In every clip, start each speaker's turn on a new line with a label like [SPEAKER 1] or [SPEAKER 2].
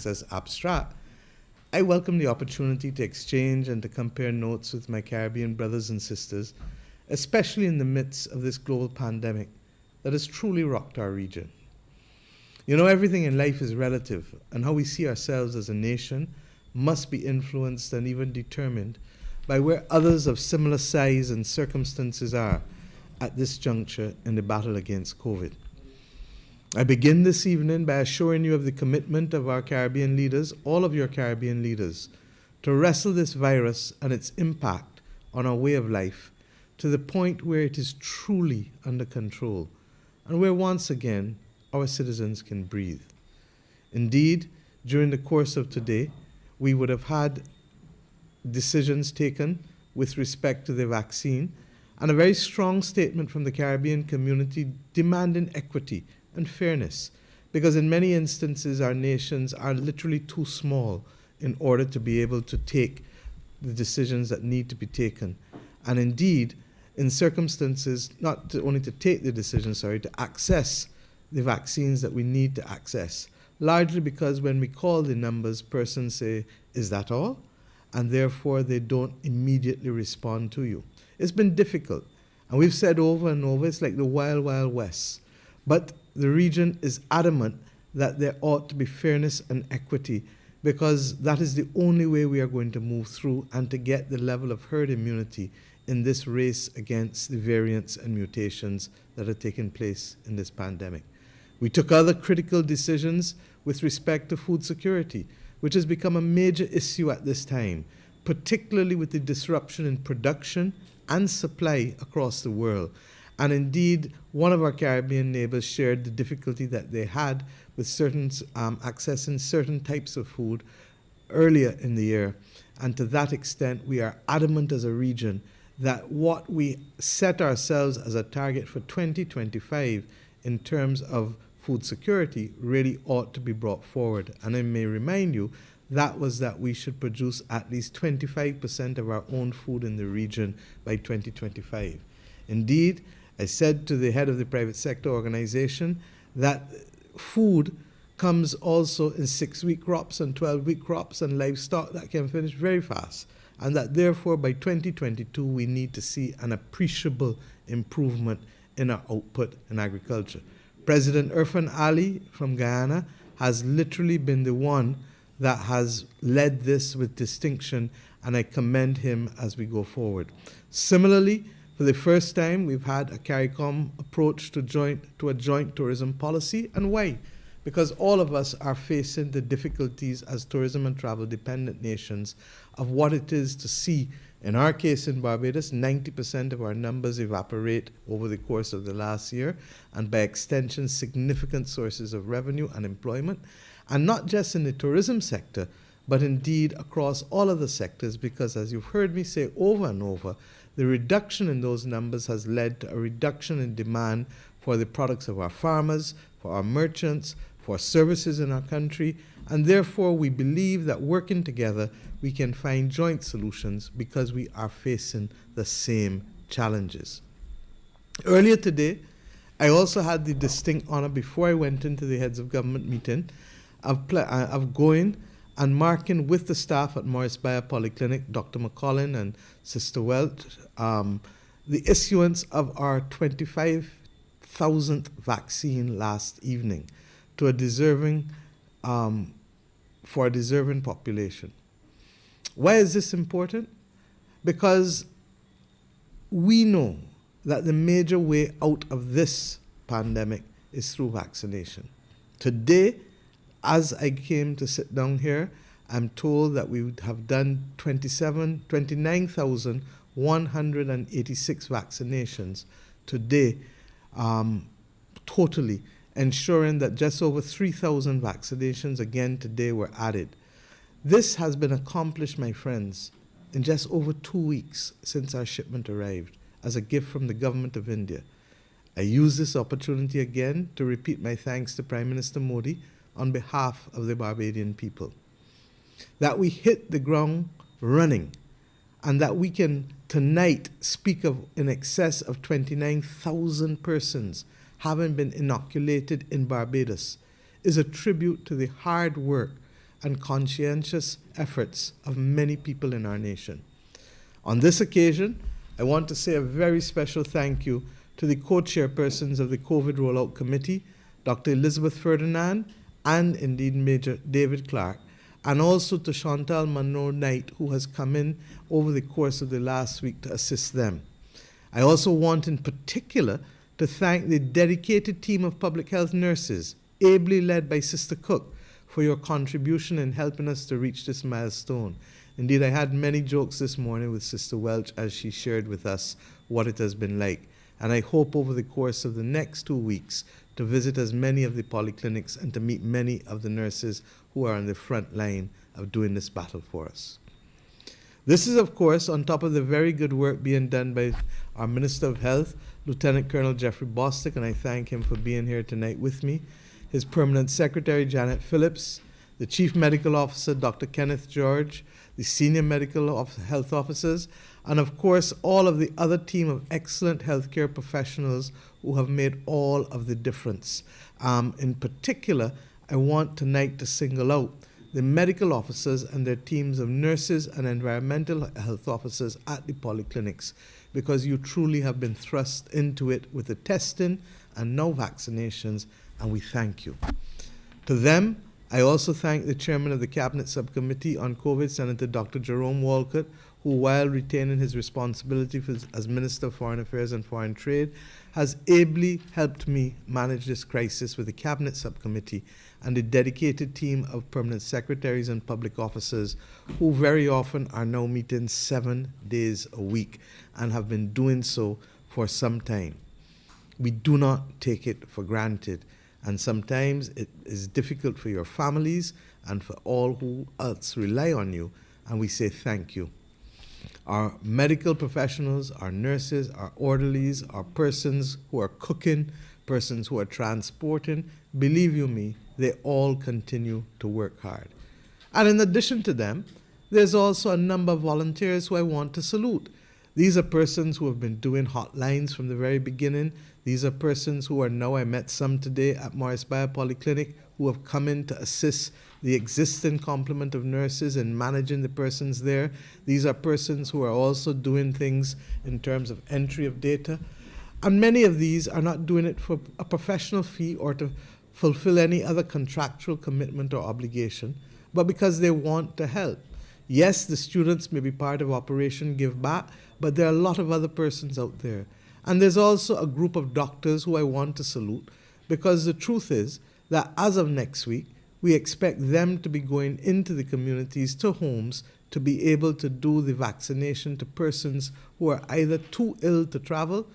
[SPEAKER 1] as abstract, I welcome the opportunity to exchange and to compare notes with my Caribbean brothers and sisters, especially in the midst of this global pandemic that has truly rocked our region. You know, everything in life is relative, and how we see ourselves as a nation must be influenced and even determined by where others of similar size and circumstances are at this juncture in the battle against COVID. I begin this evening by assuring you of the commitment of our Caribbean leaders, all of your Caribbean leaders, to wrestle this virus and its impact on our way of life to the point where it is truly under control and where once again our citizens can breathe. Indeed, during the course of today, we would have had decisions taken with respect to the vaccine and a very strong statement from the Caribbean community demanding equity and fairness, because in many instances our nations are literally too small in order to be able to take the decisions that need to be taken. And indeed, in circumstances, not only to take the decisions, to access the vaccines that we need to access, largely because when we call the numbers, persons say, "Is that all?" And therefore they don't immediately respond to you. It's been difficult, and we've said over and over, it's like the wild, wild west. But the region is adamant that there ought to be fairness and equity, because that is the only way we are going to move through and to get the level of herd immunity in this race against the variants and mutations that are taking place in this pandemic. We took other critical decisions with respect to food security, which has become a major issue at this time, particularly with the disruption in production and supply across the world. And indeed, one of our Caribbean neighbors shared the difficulty that they had with accessing certain types of food earlier in the year. And to that extent, we are adamant as a region that what we set ourselves as a target for 2025 in terms of food security really ought to be brought forward. And I may remind you, that was that we should produce at least 25% of our own food in the region by 2025. Indeed, I said to the head of the private sector organization that food comes also in 6-week crops and 12-week crops and livestock that can finish very fast, and that therefore by 2022 we need to see an appreciable improvement in our output in agriculture. President Irfan Ali from Guyana has literally been the one that has led this with distinction, and I commend him as we go forward. Similarly, for the first time, we've had a CARICOM approach to a joint tourism policy. And why? Because all of us are facing the difficulties as tourism and travel dependent nations of what it is to see, in our case in Barbados, 90% of our numbers evaporate over the course of the last year, and by extension, significant sources of revenue and employment, and not just in the tourism sector, but indeed across all other sectors, because as you've heard me say over and over, the reduction in those numbers has led to a reduction in demand for the products of our farmers, for our merchants, for services in our country, and therefore we believe that working together we can find joint solutions because we are facing the same challenges. Earlier today, I also had the distinct honor, before I went into the heads of government meeting, of going and marking with the staff at Morris Bayer Polyclinic, Dr. McCollin and Sister Welch, the issuance of our 25,000th vaccine last evening to a deserving, for a deserving population. Why is this important? Because we know that the major way out of this pandemic is through vaccination. Today, as I came to sit down here, I'm told that we would have done 29,186 vaccinations today, totally, ensuring that just over 3,000 vaccinations again today were added. This has been accomplished, my friends, in just over 2 weeks since our shipment arrived, as a gift from the government of India. I use this opportunity again to repeat my thanks to Prime Minister Modi on behalf of the Barbadian people. That we hit the ground running, and that we can tonight speak of in excess of 29,000 persons having been inoculated in Barbados is a tribute to the hard work and conscientious efforts of many people in our nation. On this occasion, I want to say a very special thank you to the co-chairpersons of the COVID Rollout Committee, Dr. Elizabeth Ferdinand and indeed Major David Clark, and also to Chantal Monroe-Knight, who has come in over the course of the last week to assist them. I also want in particular to thank the dedicated team of public health nurses, ably led by Sister Cook, for your contribution in helping us to reach this milestone. Indeed, I had many jokes this morning with Sister Welch as she shared with us what it has been like. And I hope over the course of the next 2 weeks to visit as many of the polyclinics and to meet many of the nurses who are on the front line of doing this battle for us. This is, of course, on top of the very good work being done by our Minister of Health, Lieutenant Colonel Jeffrey Bostick, and I thank him for being here tonight with me, his Permanent Secretary, Janet Phillips, the Chief Medical Officer, Dr. Kenneth George, the Senior Medical Health Officers, and of course, all of the other team of excellent healthcare professionals who have made all of the difference. In particular, I want tonight to single out the medical officers and their teams of nurses and environmental health officers at the polyclinics, because you truly have been thrust into it with the testing and now vaccinations, and we thank you. To them, I also thank the chairman of the Cabinet Subcommittee on COVID, Senator Dr. Jerome Walcott, who, while retaining his responsibility as Minister of Foreign Affairs and Foreign Trade, has ably helped me manage this crisis with the Cabinet Subcommittee and the dedicated team of permanent secretaries and public officers who very often are now meeting 7 days a week and have been doing so for some time. We do not take it for granted, and sometimes it is difficult for your families and for all who else rely on you, and we say thank you. Our medical professionals, our nurses, our orderlies, our persons who are cooking, persons who are transporting, believe you me, they all continue to work hard. And in addition to them, there's also a number of volunteers who I want to salute. These are persons who have been doing hotlines from the very beginning. These are persons who are now, I met some today at Morris Bayer Polyclinic, who have come in to assist the existing complement of nurses in managing the persons there. These are persons who are also doing things in terms of entry of data. And many of these are not doing it for a professional fee or to fulfill any other contractual commitment or obligation, but because they want to help. Yes, the students may be part of Operation Give Back, but there are a lot of other persons out there. And there's also a group of doctors who I want to salute, because the truth is that as of next week, we expect them to be going into the communities, to homes, to be able to do the vaccination to persons who are either too ill to travel,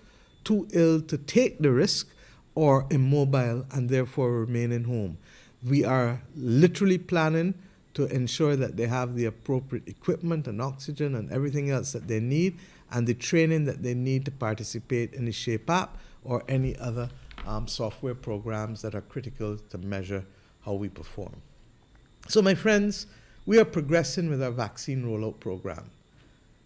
[SPEAKER 1] too ill to take the risk, or immobile and therefore remaining home. We are literally planning to ensure that they have the appropriate equipment and oxygen and everything else that they need, and the training that they need to participate in the SHAPE app or any other software programs that are critical to measure how we perform. So my friends, we are progressing with our vaccine rollout program.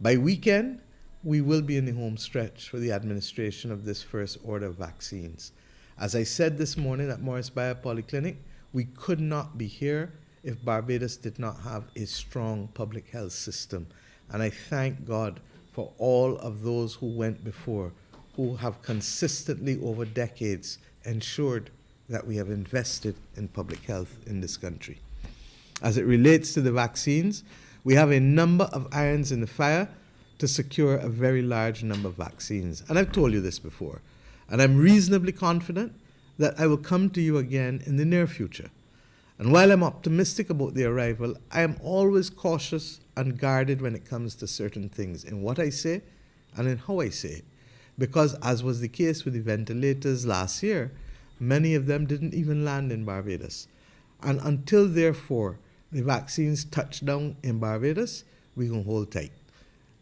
[SPEAKER 1] By weekend, we will be in the home stretch for the administration of this first order of vaccines. As I said this morning at Morris Bayer Polyclinic, we could not be here if Barbados did not have a strong public health system. And I thank God for all of those who went before, who have consistently over decades ensured that we have invested in public health in this country. As it relates to the vaccines, we have a number of irons in the fire to secure a very large number of vaccines. And I've told you this before, and I'm reasonably confident that I will come to you again in the near future. And while I'm optimistic about the arrival, I am always cautious and guarded when it comes to certain things in what I say and in how I say it. Because as was the case with the ventilators last year, many of them didn't even land in Barbados. And until, therefore, the vaccines touch down in Barbados, we're going to hold tight.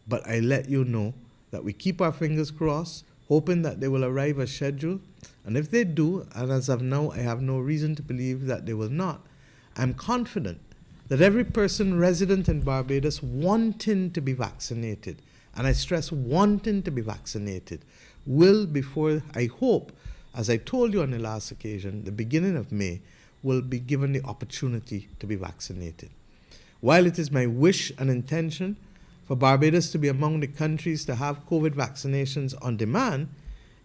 [SPEAKER 1] But I let you know that we keep our fingers crossed, hoping that they will arrive as scheduled. And if they do, and as of now, I have no reason to believe that they will not, I'm confident that every person resident in Barbados wanting to be vaccinated, and I stress wanting to be vaccinated, will before, I hope, as I told you on the last occasion, the beginning of May, will be given the opportunity to be vaccinated. While it is my wish and intention for Barbados to be among the countries to have COVID vaccinations on demand,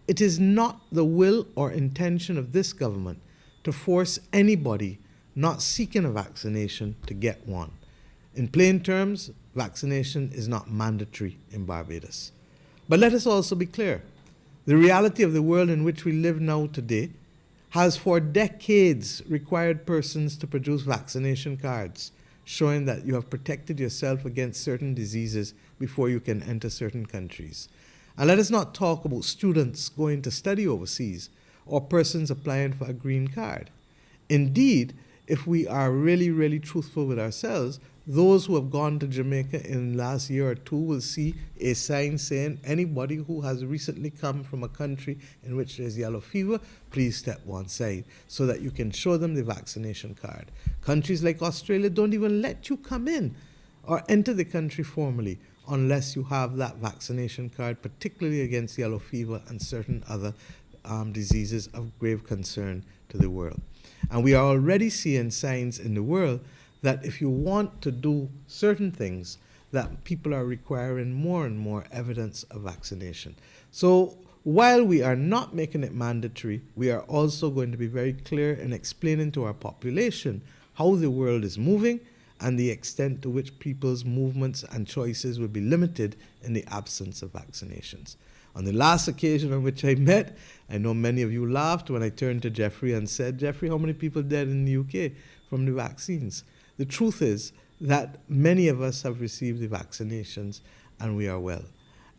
[SPEAKER 1] it is not the will or intention of this government to force anybody not seeking a vaccination to get one. In plain terms, vaccination is not mandatory in Barbados. But let us also be clear. The reality of the world in which we live now today has for decades required persons to produce vaccination cards showing that you have protected yourself against certain diseases before you can enter certain countries. And let us not talk about students going to study overseas or persons applying for a green card. Indeed, if we are really, really truthful with ourselves, those who have gone to Jamaica in the last year or two will see a sign saying anybody who has recently come from a country in which there's yellow fever, please step one side so that you can show them the vaccination card. Countries like Australia don't even let you come in or enter the country formally unless you have that vaccination card, particularly against yellow fever and certain other diseases of grave concern to the world. And we are already seeing signs in the world that if you want to do certain things, that people are requiring more and more evidence of vaccination. So while we are not making it mandatory, we are also going to be very clear in explaining to our population how the world is moving and the extent to which people's movements and choices will be limited in the absence of vaccinations. On the last occasion on which I met, I know many of you laughed when I turned to Jeffrey and said, Jeffrey, how many people died in the UK from the vaccines? The truth is that many of us have received the vaccinations and we are well.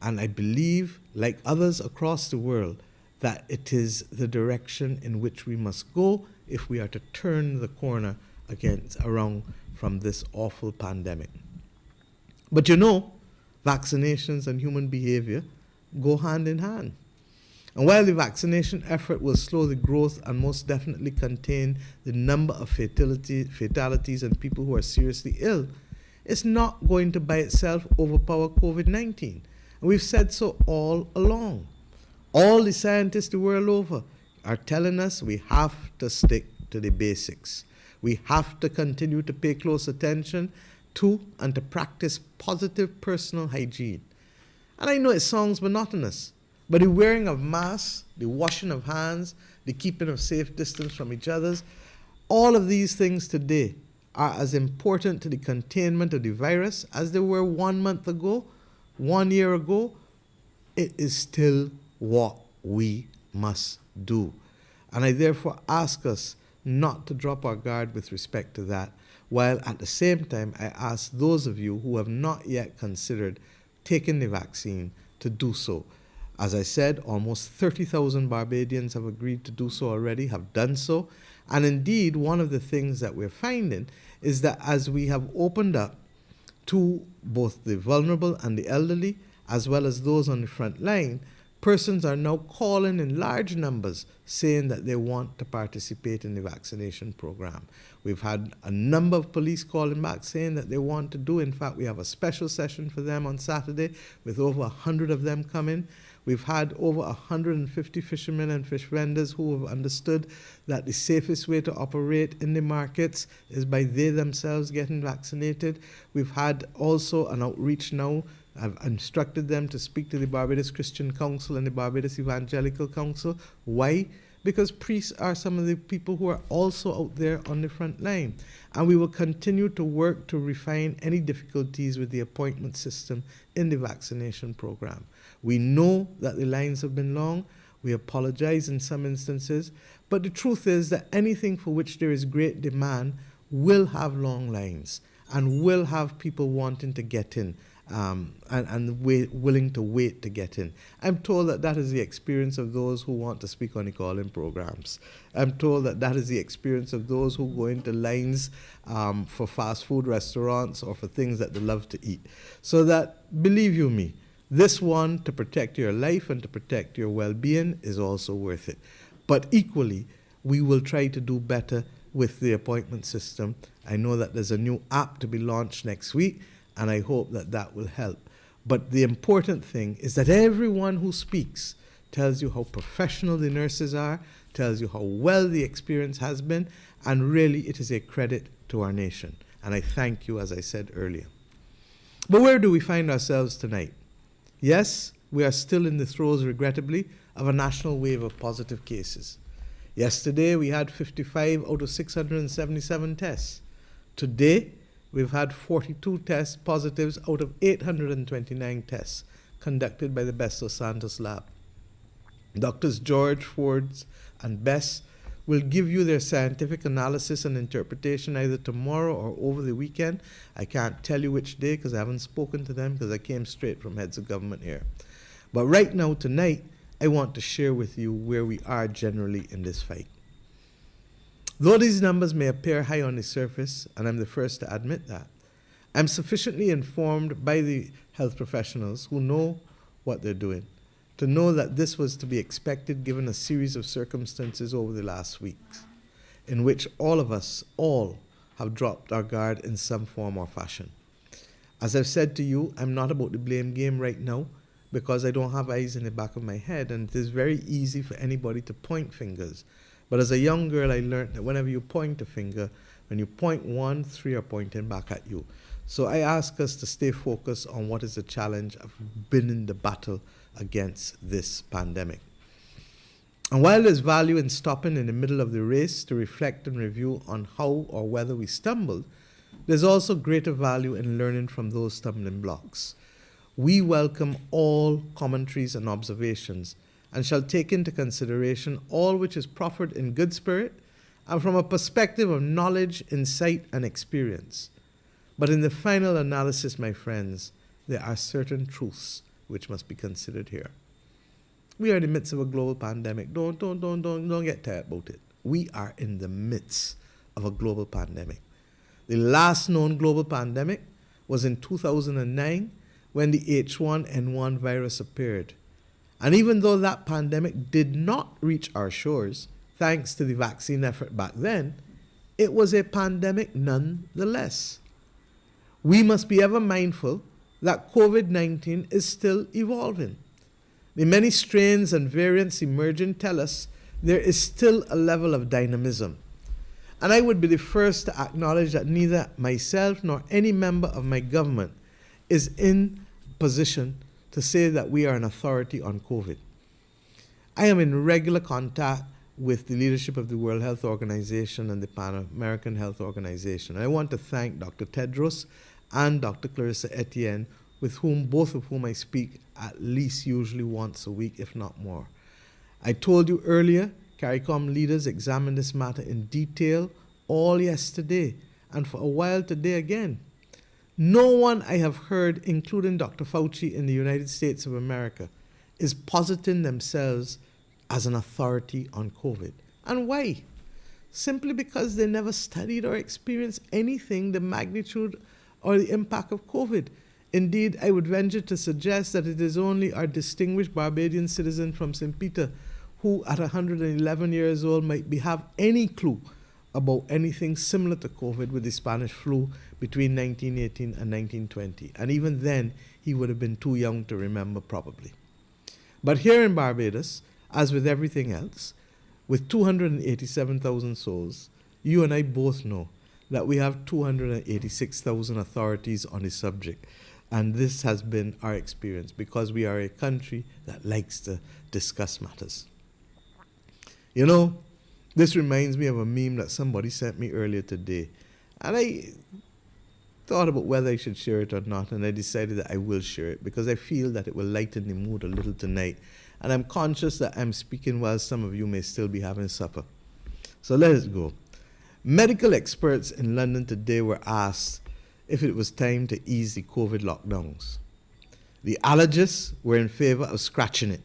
[SPEAKER 1] And I believe, like others across the world, that it is the direction in which we must go if we are to turn the corner around from this awful pandemic. But you know, vaccinations and human behavior go hand in hand. And while the vaccination effort will slow the growth and most definitely contain the number of fatalities and people who are seriously ill, it's not going to by itself overpower COVID-19. And we've said so all along. All the scientists the world over are telling us we have to stick to the basics. We have to continue to pay close attention to and to practice positive personal hygiene. And I know it sounds monotonous, but the wearing of masks, the washing of hands, the keeping of safe distance from each other, all of these things today are as important to the containment of the virus as they were 1 month ago, 1 year ago. It is still what we must do. And I therefore ask us not to drop our guard with respect to that, while at the same time I ask those of you who have not yet considered taking the vaccine to do so. As I said, almost 30,000 Barbadians have agreed to do so already, have done so. And indeed, one of the things that we're finding is that as we have opened up to both the vulnerable and the elderly, as well as those on the front line, persons are now calling in large numbers saying that they want to participate in the vaccination program. We've had a number of police calling back saying that they want to do. In fact, we have a special session for them on Saturday with over 100 of them coming. We've had over 150 fishermen and fish vendors who have understood that the safest way to operate in the markets is by they themselves getting vaccinated. We've had also an outreach now. I've instructed them to speak to the Barbados Christian Council and the Barbados Evangelical Council. Why? Because priests are some of the people who are also out there on the front line. And we will continue to work to refine any difficulties with the appointment system in the vaccination program. We know that the lines have been long. We apologize in some instances. But the truth is that anything for which there is great demand will have long lines and will have people wanting to get in. Willing to wait to get in. I'm told that that is the experience of those who want to speak on the call-in programs. I'm told that that is the experience of those who go into lines for fast food restaurants or for things that they love to eat. So that, believe you me, this one, to protect your life and to protect your well-being, is also worth it. But equally, we will try to do better with the appointment system. I know that there's a new app to be launched next week, and I hope that that will help. But the important thing is that everyone who speaks tells you how professional the nurses are, tells you how well the experience has been, and really it is a credit to our nation. And I thank you, as I said earlier. But where do we find ourselves tonight? Yes, we are still in the throes, regrettably, of a national wave of positive cases. Yesterday, we had 55 out of 677 tests. Today, we've had 42 test positives out of 829 tests conducted by the Best Dos Santos lab. Doctors George, Fords, and Bess will give you their scientific analysis and interpretation either tomorrow or over the weekend. I can't tell you which day because I haven't spoken to them because I came straight from heads of government here. But right now, tonight, I want to share with you where we are generally in this fight. Though these numbers may appear high on the surface, and I'm the first to admit that, I'm sufficiently informed by the health professionals who know what they're doing to know that this was to be expected given a series of circumstances over the last weeks in which all of us, have dropped our guard in some form or fashion. As I've said to you, I'm not about the blame game right now because I don't have eyes in the back of my head, and it is very easy for anybody to point fingers. But as a young girl, I learned that whenever you point a finger, when you point one, three are pointing back at you. So I ask us to stay focused on what is the challenge of winning the battle against this pandemic. And while there's value in stopping in the middle of the race to reflect and review on how or whether we stumbled, there's also greater value in learning from those stumbling blocks. We welcome all commentaries and observations and shall take into consideration all which is proffered in good spirit and from a perspective of knowledge, insight, and experience. But in the final analysis, my friends, there are certain truths which must be considered here. We are in the midst of a global pandemic. Don't get tired about it. We are in the midst of a global pandemic. The last known global pandemic was in 2009 when the H1N1 virus appeared. And even though that pandemic did not reach our shores, thanks to the vaccine effort back then, it was a pandemic nonetheless. We must be ever mindful that COVID-19 is still evolving. The many strains and variants emerging tell us there is still a level of dynamism. And I would be the first to acknowledge that neither myself nor any member of my government is in position to say that we are an authority on COVID. I am in regular contact with the leadership of the World Health Organization and the Pan American Health Organization. I want to thank Dr. Tedros and Dr. Clarissa Etienne, with whom, both of whom I speak at least usually once a week, if not more. I told you earlier, CARICOM leaders examined this matter in detail all yesterday and for a while today again. No one I have heard, including Dr. Fauci in the United States of America, is positing themselves as an authority on COVID. And why? Simply because they never studied or experienced anything the magnitude or the impact of COVID. Indeed, I would venture to suggest that it is only our distinguished Barbadian citizen from St. Peter who at 111 years old might have any clue about anything similar to COVID with the Spanish flu between 1918 and 1920. And even then, he would have been too young to remember probably. But here in Barbados, as with everything else, with 287,000 souls, you and I both know that we have 286,000 authorities on the subject. And this has been our experience because we are a country that likes to discuss matters. You know, this reminds me of a meme that somebody sent me earlier today. And I thought about whether I should share it or not, and I decided that I will share it because I feel that it will lighten the mood a little tonight. And I'm conscious that I'm speaking while some of you may still be having supper. So let us go. Medical experts in London today were asked if it was time to ease the COVID lockdowns. The allergists were in favor of scratching it,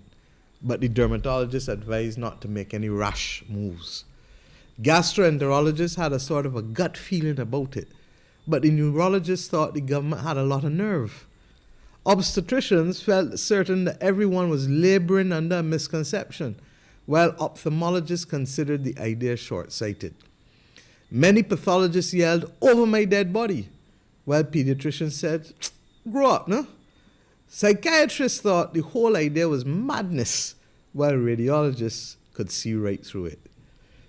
[SPEAKER 1] but the dermatologists advised not to make any rash moves. Gastroenterologists had a sort of a gut feeling about it, but the neurologists thought the government had a lot of nerve. Obstetricians felt certain that everyone was laboring under a misconception, while ophthalmologists considered the idea short-sighted. Many pathologists yelled, "Over my dead body," while pediatricians said, "Grow up, no?" Psychiatrists thought the whole idea was madness, while radiologists could see right through it.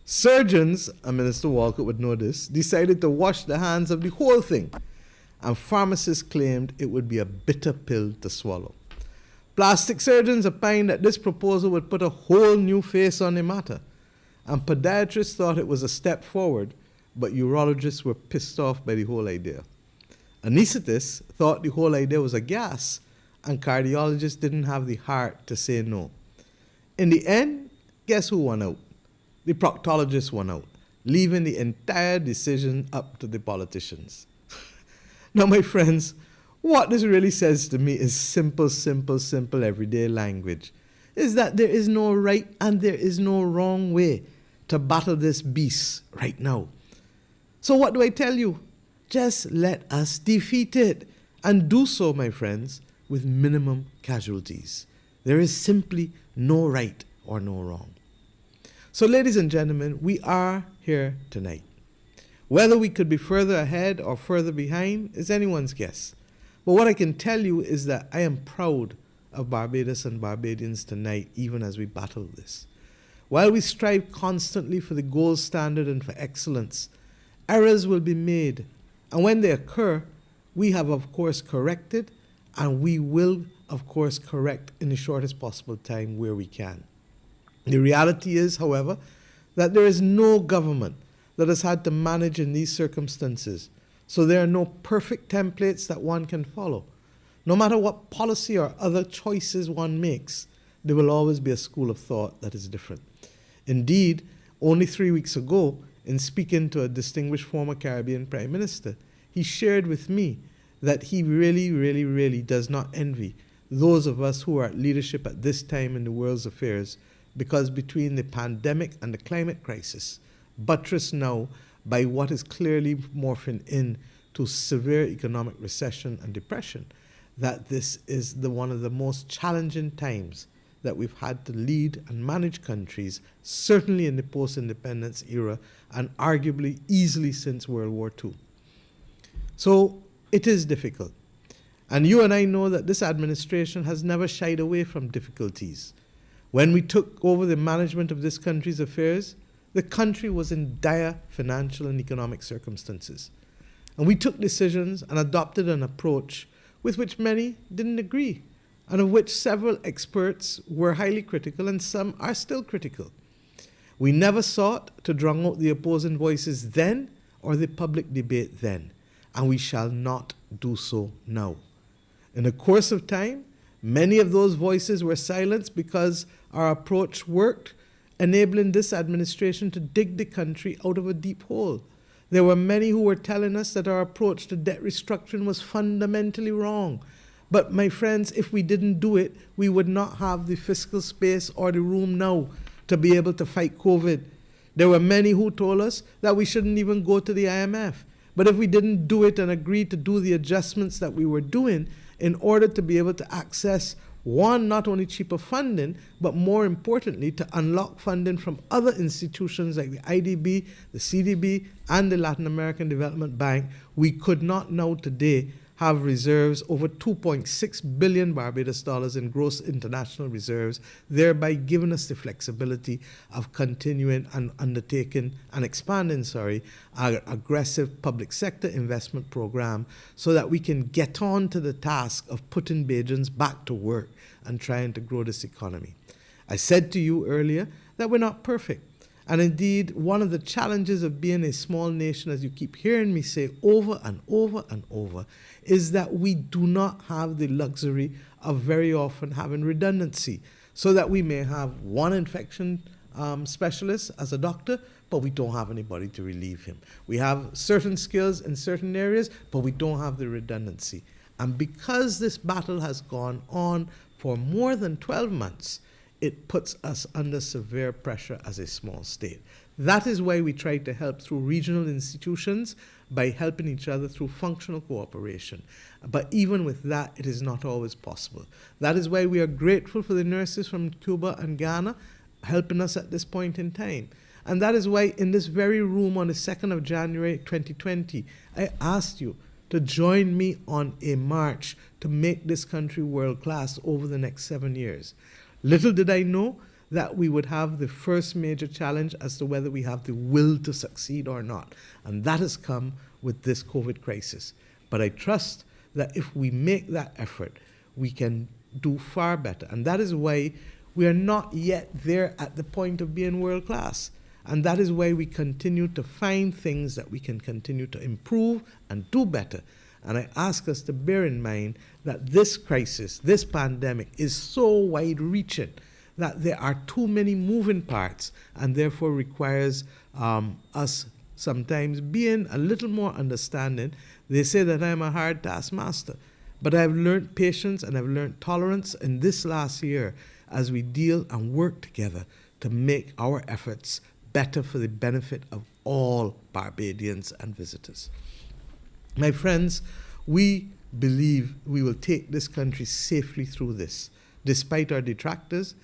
[SPEAKER 1] Surgeons, and Minister Walcott would know this, decided to wash their hands of the whole thing, and pharmacists claimed it would be a bitter pill to swallow. Plastic surgeons opined that this proposal would put a whole new face on the matter, and podiatrists thought it was a step forward, but urologists were pissed off by the whole idea. Anesthetists thought the whole idea was a gas, and cardiologists didn't have the heart to say no. In the end, guess who won out? The proctologists won out, leaving the entire decision up to the politicians. Now, my friends, what this really says to me is simple everyday language, is that there is no right and there is no wrong way to battle this beast right now. So what do I tell you? Just let us defeat it, and do so, my friends, with minimum casualties. There is simply no right or no wrong. So, ladies and gentlemen, we are here tonight. Whether we could be further ahead or further behind is anyone's guess. But what I can tell you is that I am proud of Barbados and Barbadians tonight, even as we battle this. While we strive constantly for the gold standard and for excellence, errors will be made. And when they occur, we have, of course, corrected, and we will, of course, correct in the shortest possible time where we can. The reality is, however, that there is no government that has had to manage in these circumstances, so there are no perfect templates that one can follow. No matter what policy or other choices one makes, there will always be a school of thought that is different. Indeed, only 3 weeks ago, in speaking to a distinguished former Caribbean Prime Minister, he shared with me that he really does not envy those of us who are at leadership at this time in the world's affairs, because between the pandemic and the climate crisis, buttressed now by what is clearly morphing into severe economic recession and depression, that this is one of the most challenging times that we've had to lead and manage countries, certainly in the post-independence era, and arguably easily since World War II. So it is difficult. And you and I know that this administration has never shied away from difficulties. When we took over the management of this country's affairs, the country was in dire financial and economic circumstances. And we took decisions and adopted an approach with which many didn't agree, and of which several experts were highly critical and some are still critical. We never sought to drown out the opposing voices then or the public debate then, and we shall not do so now. In the course of time, many of those voices were silenced because our approach worked, enabling this administration to dig the country out of a deep hole. There were many who were telling us that our approach to debt restructuring was fundamentally wrong. But my friends, if we didn't do it, we would not have the fiscal space or the room now to be able to fight COVID. There were many who told us that we shouldn't even go to the IMF. But if we didn't do it and agree to do the adjustments that we were doing in order to be able to access, one, not only cheaper funding, but more importantly, to unlock funding from other institutions like the IDB, the CDB, and the Latin American Development Bank, we could not now today have reserves over 2.6 billion Barbados dollars in gross international reserves, thereby giving us the flexibility of continuing and undertaking and expanding, our aggressive public sector investment program so that we can get on to the task of putting Bajans back to work and trying to grow this economy. I said to you earlier that we're not perfect. And indeed, one of the challenges of being a small nation, as you keep hearing me say over and over and over, is that we do not have the luxury of very often having redundancy, so that we may have one infection specialist as a doctor, but we don't have anybody to relieve him. We have certain skills in certain areas, but we don't have the redundancy. And because this battle has gone on for more than 12 months, it puts us under severe pressure as a small state. That is why we try to help through regional institutions by helping each other through functional cooperation. But even with that, it is not always possible. That is why we are grateful for the nurses from Cuba and Ghana helping us at this point in time. And that is why in this very room on the 2nd of January 2020, I asked you to join me on a march to make this country world class over the next 7 years. Little did I know that we would have the first major challenge as to whether we have the will to succeed or not. And that has come with this COVID crisis. But I trust that if we make that effort, we can do far better. And that is why we are not yet there at the point of being world class. And that is why we continue to find things that we can continue to improve and do better. And I ask us to bear in mind that this crisis, this pandemic, is so wide-reaching that there are too many moving parts and therefore requires us sometimes being a little more understanding. They say that I'm a hard taskmaster, but I've learned patience and I've learned tolerance in this last year as we deal and work together to make our efforts better for the benefit of all Barbadians and visitors. My friends, we believe we will take this country safely through this, despite our detractors,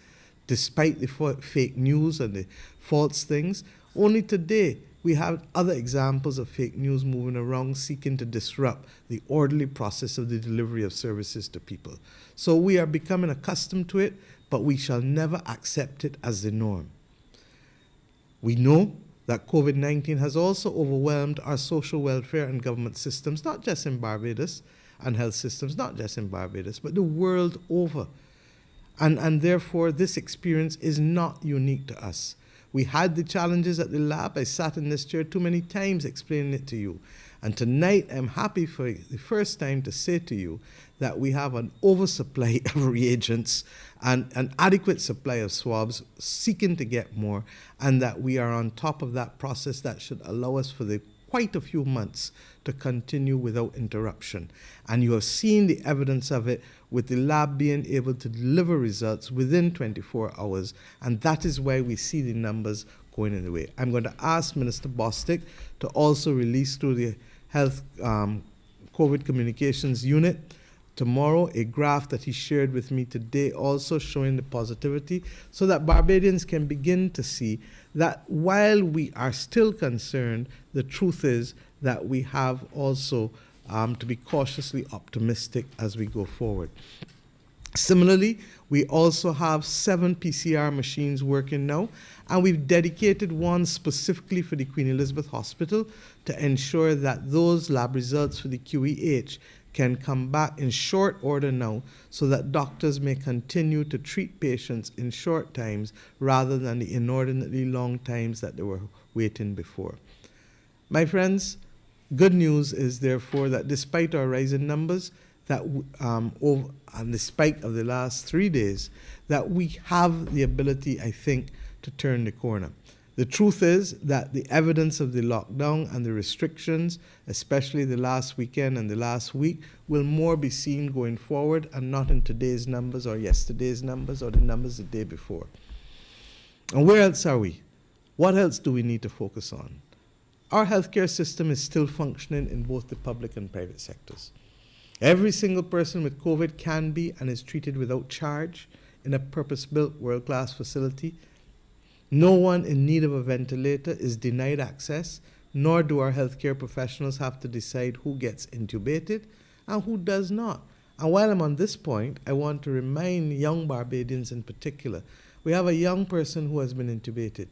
[SPEAKER 1] despite the fake news and the false things. Only today we have other examples of fake news moving around seeking to disrupt the orderly process of the delivery of services to people. So we are becoming accustomed to it, but we shall never accept it as the norm. We know that COVID-19 has also overwhelmed our social welfare and government systems, not just in Barbados, and health systems, not just in Barbados, but the world over. And therefore, this experience is not unique to us. We had the challenges at the lab. I sat in this chair too many times explaining it to you. And tonight, I'm happy for the first time to say to you that we have an oversupply of reagents and an adequate supply of swabs, seeking to get more, and that we are on top of that process that should allow us for quite a few months to continue without interruption. And you have seen the evidence of it with the lab being able to deliver results within 24 hours, and that is why we see the numbers going in the way. I'm going to ask Minister Bostic to also release through the Health COVID Communications Unit tomorrow a graph that he shared with me today, also showing the positivity, so that Barbadians can begin to see that while we are still concerned, the truth is that we have also to be cautiously optimistic as we go forward. Similarly, we also have 7 PCR machines working now, and we've dedicated one specifically for the Queen Elizabeth Hospital to ensure that those lab results for the QEH can come back in short order now, so that doctors may continue to treat patients in short times rather than the inordinately long times that they were waiting before. My friends, good news is therefore that despite our rising numbers, that and despite of the last 3 days, that we have the ability, I think, to turn the corner. The truth is that the evidence of the lockdown and the restrictions, especially the last weekend and the last week, will more be seen going forward and not in today's numbers or yesterday's numbers or the numbers the day before. And where else are we? What else do we need to focus on? Our healthcare system is still functioning in both the public and private sectors. Every single person with COVID can be and is treated without charge in a purpose-built world-class facility. No one in need of a ventilator is denied access, nor do our healthcare professionals have to decide who gets intubated and who does not. And while I'm on this point, I want to remind young Barbadians in particular. We have a young person who has been intubated.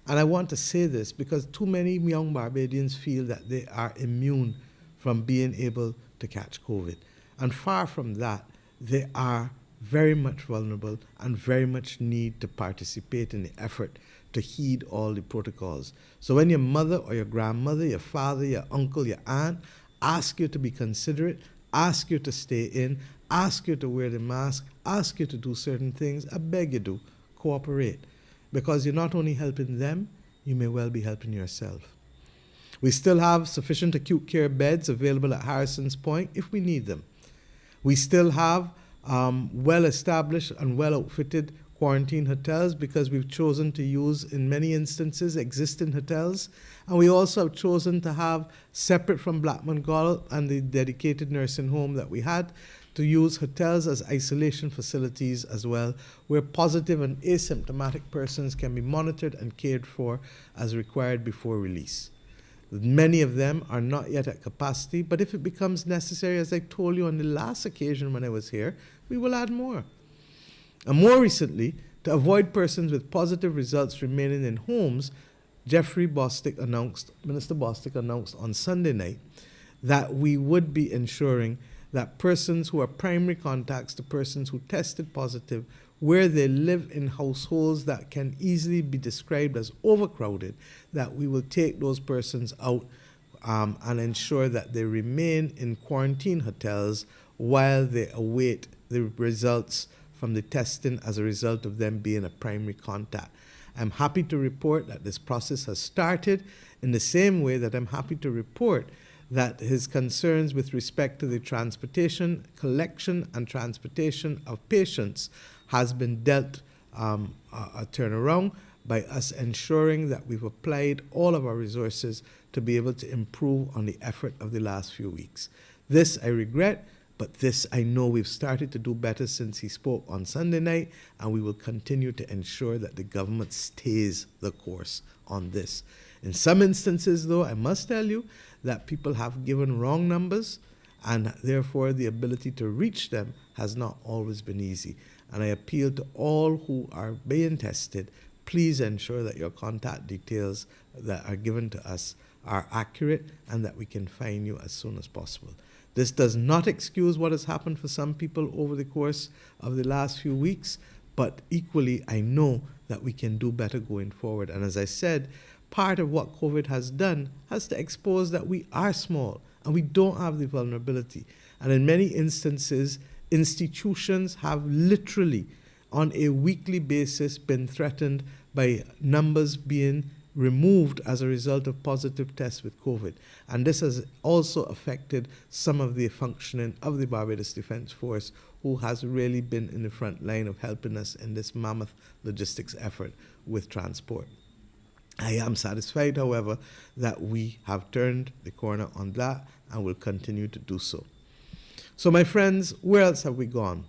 [SPEAKER 1] And I want to say this because too many young Barbadians feel that they are immune from being able to catch COVID. And far from that, they are very much vulnerable and very much need to participate in the effort to heed all the protocols. So when your mother or your grandmother, your father, your uncle, your aunt ask you to be considerate, ask you to stay in, ask you to wear the mask, ask you to do certain things, I beg you do, cooperate. Because you're not only helping them, you may well be helping yourself. We still have sufficient acute care beds available at Harrison's Point if we need them. We still have well-established and well-outfitted quarantine hotels because we've chosen to use, in many instances, existing hotels. And we also have chosen to have, separate from Blackman Gaol and the dedicated nursing home that we had, to use hotels as isolation facilities as well, where positive and asymptomatic persons can be monitored and cared for as required before release. Many of them are not yet at capacity, but if it becomes necessary, as I told you on the last occasion when I was here, we will add more. And more recently, To avoid persons with positive results remaining in homes, Minister Bostic announced on Sunday night that we would be ensuring that persons who are primary contacts to persons who tested positive, where they live in households that can easily be described as overcrowded, that we will take those persons out and ensure that they remain in quarantine hotels while they await the results from the testing as a result of them being a primary contact. I'm happy to report that this process has started in the same way that I'm happy to report that his concerns with respect to the transportation, collection and transportation of patients has been dealt a turnaround by us ensuring that we've applied all of our resources to be able to improve on the effort of the last few weeks. This I regret, but this I know we've started to do better since he spoke on Sunday night, and we will continue to ensure that the government stays the course on this. In some instances, though, I must tell you that people have given wrong numbers, and therefore the ability to reach them has not always been easy. And I appeal to all who are being tested, please ensure that your contact details that are given to us are accurate and that we can find you as soon as possible. This does not excuse what has happened for some people over the course of the last few weeks, but equally I know that we can do better going forward. And as I said, part of what COVID has done has to expose that we are small and we don't have the vulnerability. And in many instances, institutions have literally on a weekly basis been threatened by numbers being removed as a result of positive tests with COVID. And this has also affected some of the functioning of the Barbados Defence Force, who has really been in the front line of helping us in this mammoth logistics effort with transport. I am satisfied, however, that we have turned the corner on that and will continue to do so. So my friends, where else have we gone?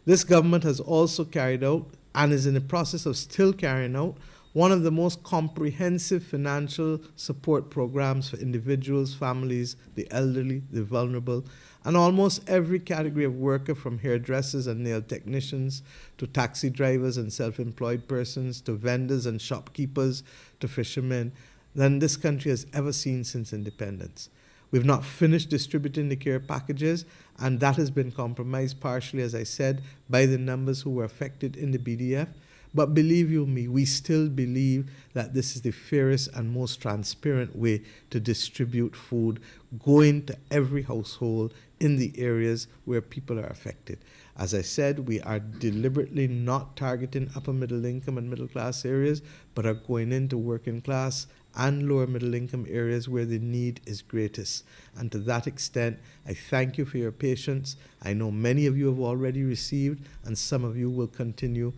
[SPEAKER 1] This government has also carried out and is in the process of still carrying out one of the most comprehensive financial support programs for individuals, families, the elderly, the vulnerable, and almost every category of worker, from hairdressers and nail technicians to taxi drivers and self-employed persons to vendors and shopkeepers to fishermen, than this country has ever seen since independence. We've not finished distributing the care packages, and that has been compromised partially, as I said, by the numbers who were affected in the BDF. But believe you me, we still believe that this is the fairest and most transparent way to distribute food, going to every household in the areas where people are affected. As I said, we are deliberately not targeting upper middle income and middle class areas, but are going into working class and lower middle income areas where the need is greatest. And to that extent, I thank you for your patience. I know many of you have already received, and some of you will continue.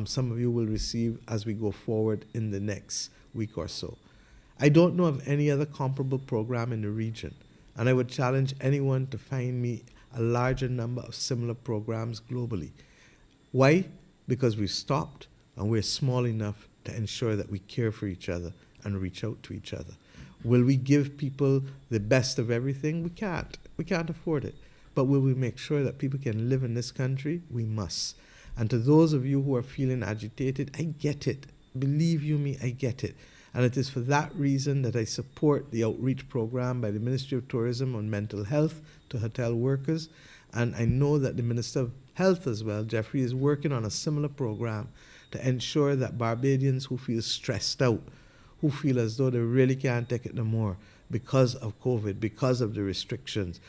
[SPEAKER 1] Some of you will receive as we go forward in the next week or so. I don't know of any other comparable program in the region, and I would challenge anyone to find me a larger number of similar programs globally. Why? Because we've stopped and we're small enough to ensure that we care for each other and reach out to each other. Will we give people the best of everything? We can't. We can't afford it. But will we make sure that people can live in this country? We must. And to those of you who are feeling agitated, I get it. Believe you me, I get it. And it is for that reason that I support the outreach program by the Ministry of Tourism on mental health to hotel workers. And I know that the Minister of Health as well, Jeffrey, is working on a similar program to ensure that Barbadians who feel stressed out, who feel as though they really can't take it no more because of COVID, because of the restrictions,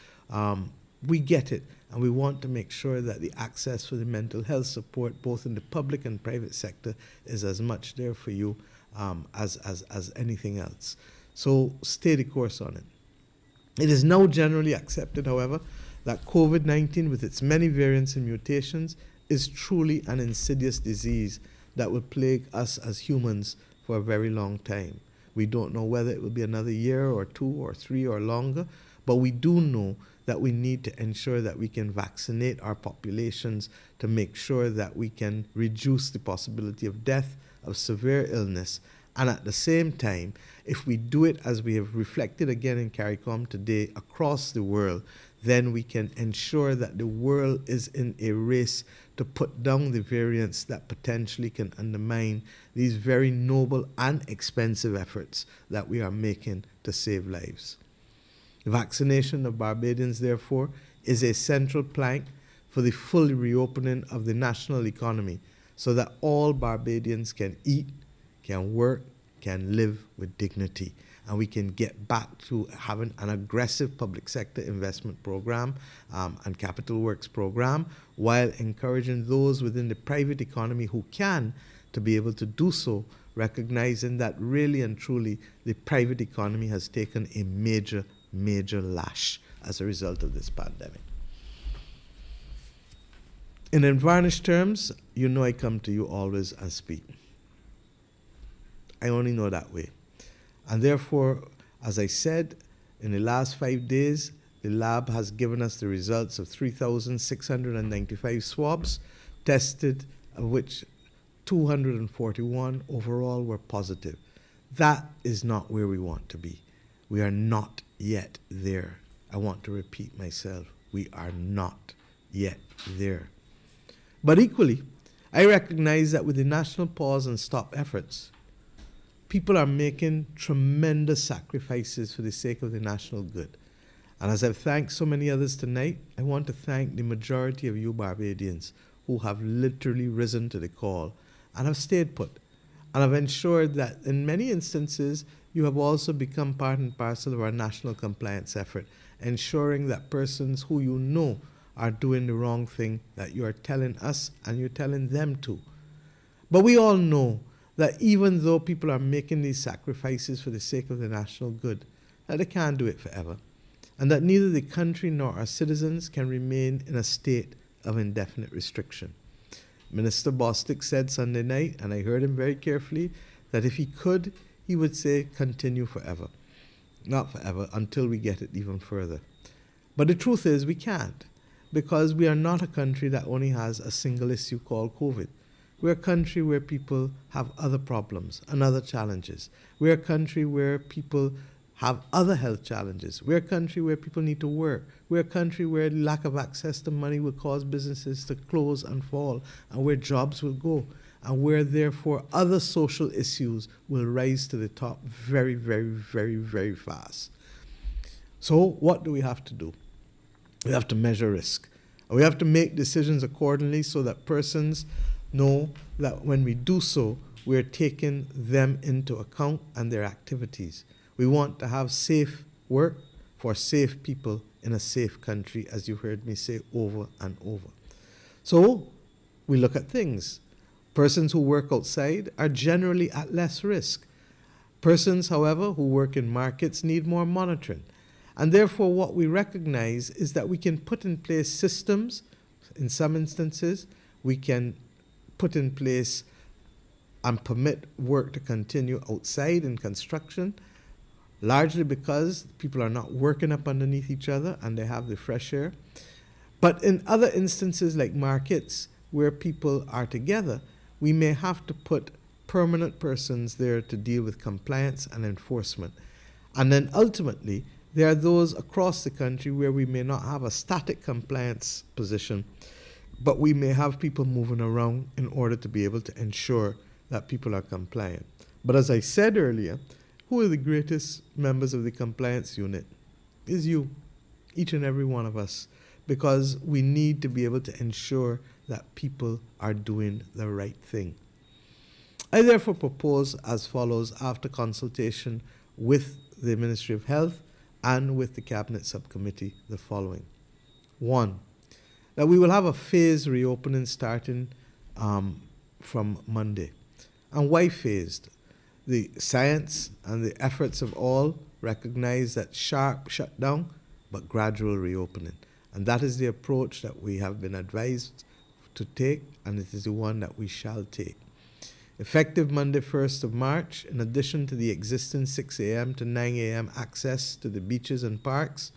[SPEAKER 1] we get it. And we want to make sure that the access for the mental health support, both in the public and private sector, is as much there for you as anything else. So stay the course on it. It is now generally accepted, however, that COVID-19, with its many variants and mutations, is truly an insidious disease that will plague us as humans for a very long time. We don't know whether it will be another year or 2 or 3 or longer, but we do know that we need to ensure that we can vaccinate our populations to make sure that we can reduce the possibility of death, of severe illness. And at the same time, if we do it as we have reflected again in CARICOM today across the world, then we can ensure that the world is in a race to put down the variants that potentially can undermine these very noble and expensive efforts that we are making to save lives. The vaccination of Barbadians, therefore, is a central plank for the full reopening of the national economy so that all Barbadians can eat, can work, can live with dignity. And we can get back to having an aggressive public sector investment program and capital works program, while encouraging those within the private economy who can to be able to do so, recognizing that really and truly the private economy has taken a major, major lash as a result of this pandemic. In unvarnished terms, you know I come to you always and speak. I only know that way. And therefore, as I said, in the last 5 days, the lab has given us the results of 3,695 swabs tested, of which 241 overall were positive. That is not where we want to be. We are not yet there. I want to repeat myself. We are not yet there. But equally, I recognize that with the national pause and stop efforts, people are making tremendous sacrifices for the sake of the national good. And as I've thanked so many others tonight, I want to thank the majority of you Barbadians who have literally risen to the call and have stayed put and have ensured that in many instances you have also become part and parcel of our national compliance effort, ensuring that persons who you know are doing the wrong thing, that you are telling us and you're telling them to. But we all know that even though people are making these sacrifices for the sake of the national good, that they can't do it forever, and that neither the country nor our citizens can remain in a state of indefinite restriction. Minister Bostic said Sunday night, and I heard him very carefully, that if he could, he would say continue forever. Not forever, until we get it even further. But the truth is we can't, because we are not a country that only has a single issue called COVID. We're a country where people have other problems and other challenges. We're a country where people have other health challenges. We're a country where people need to work. We're a country where lack of access to money will cause businesses to close and fall, and where jobs will go, and where therefore other social issues will rise to the top very, very, very, very fast. So what do we have to do? We have to measure risk. And we have to make decisions accordingly so that persons know that when we do so, we're taking them into account and their activities. We want to have safe work for safe people in a safe country, as you heard me say over and over. So we look at things. Persons who work outside are generally at less risk. Persons, however, who work in markets need more monitoring. And therefore, what we recognize is that we can put in place systems. In some instances, we can put in place and permit work to continue outside in construction, largely because people are not working up underneath each other and they have the fresh air. But in other instances like markets where people are together, we may have to put permanent persons there to deal with compliance and enforcement. And then ultimately, there are those across the country where we may not have a static compliance position, but we may have people moving around in order to be able to ensure that people are compliant. But as I said earlier, who are the greatest members of the compliance unit? Is you, each and every one of us, because we need to be able to ensure that people are doing the right thing. I therefore propose as follows, after consultation with the Ministry of Health and with the Cabinet Subcommittee, the following. 1, that we will have a phased reopening starting from Monday. And why phased? The science and the efforts of all recognize that sharp shutdown, but gradual reopening. And that is the approach that we have been advised to take, and it is the one that we shall take. Effective Monday, 1st of March, in addition to the existing 6 a.m. to 9 a.m. access to the beaches and parks,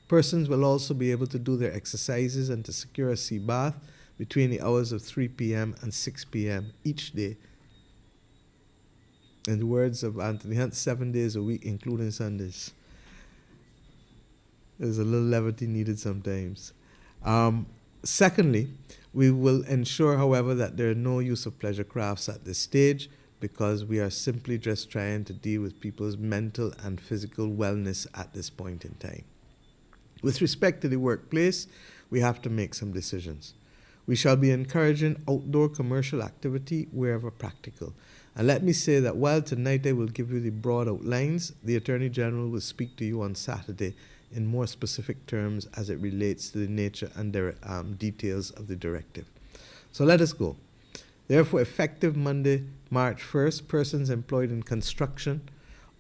[SPEAKER 1] persons will also be able to do their exercises and to secure a sea bath between the hours of 3 p.m. and 6 p.m. each day. In the words of Anthony Hunt, 7 days a week, including Sundays. There's a little levity needed sometimes. Secondly, we will ensure, however, that there are no use of pleasure crafts at this stage because we are simply just trying to deal with people's mental and physical wellness at this point in time. With respect to the workplace, we have to make some decisions. We shall be encouraging outdoor commercial activity wherever practical. And let me say that while tonight I will give you the broad outlines, the Attorney General will speak to you on Saturday in more specific terms as it relates to the nature and details of the directive. So let us go. Therefore, effective Monday, March 1st, persons employed in construction,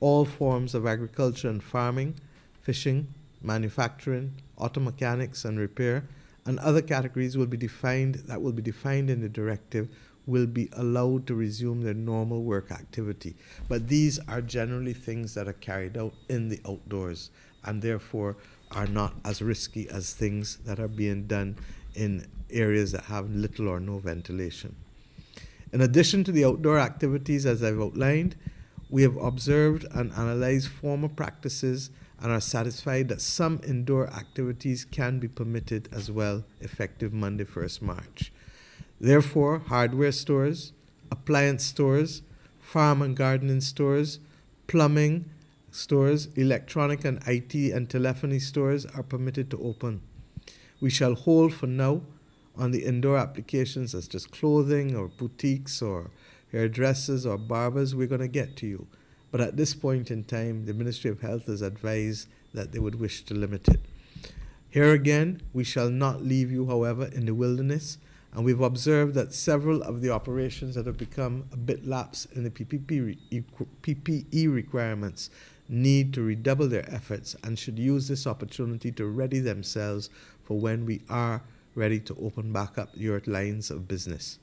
[SPEAKER 1] all forms of agriculture and farming, fishing, manufacturing, auto mechanics and repair, and other categories will be defined in the directive will be allowed to resume their normal work activity. But these are generally things that are carried out in the outdoors and therefore are not as risky as things that are being done in areas that have little or no ventilation. In addition to the outdoor activities as I've outlined, we have observed and analyzed former practices and are satisfied that some indoor activities can be permitted as well, effective Monday, 1st March. Therefore, hardware stores, appliance stores, farm and gardening stores, plumbing stores, electronic and IT and telephony stores are permitted to open. We shall hold for now on the indoor applications such as clothing or boutiques or hairdressers or barbers. We're going to get to you. But at this point in time, the Ministry of Health has advised that they would wish to limit it. Here again, we shall not leave you, however, in the wilderness, and we've observed that several of the operations that have become a bit lax in the PPE requirements need to redouble their efforts and should use this opportunity to ready themselves for when we are ready to open back up your lines of business.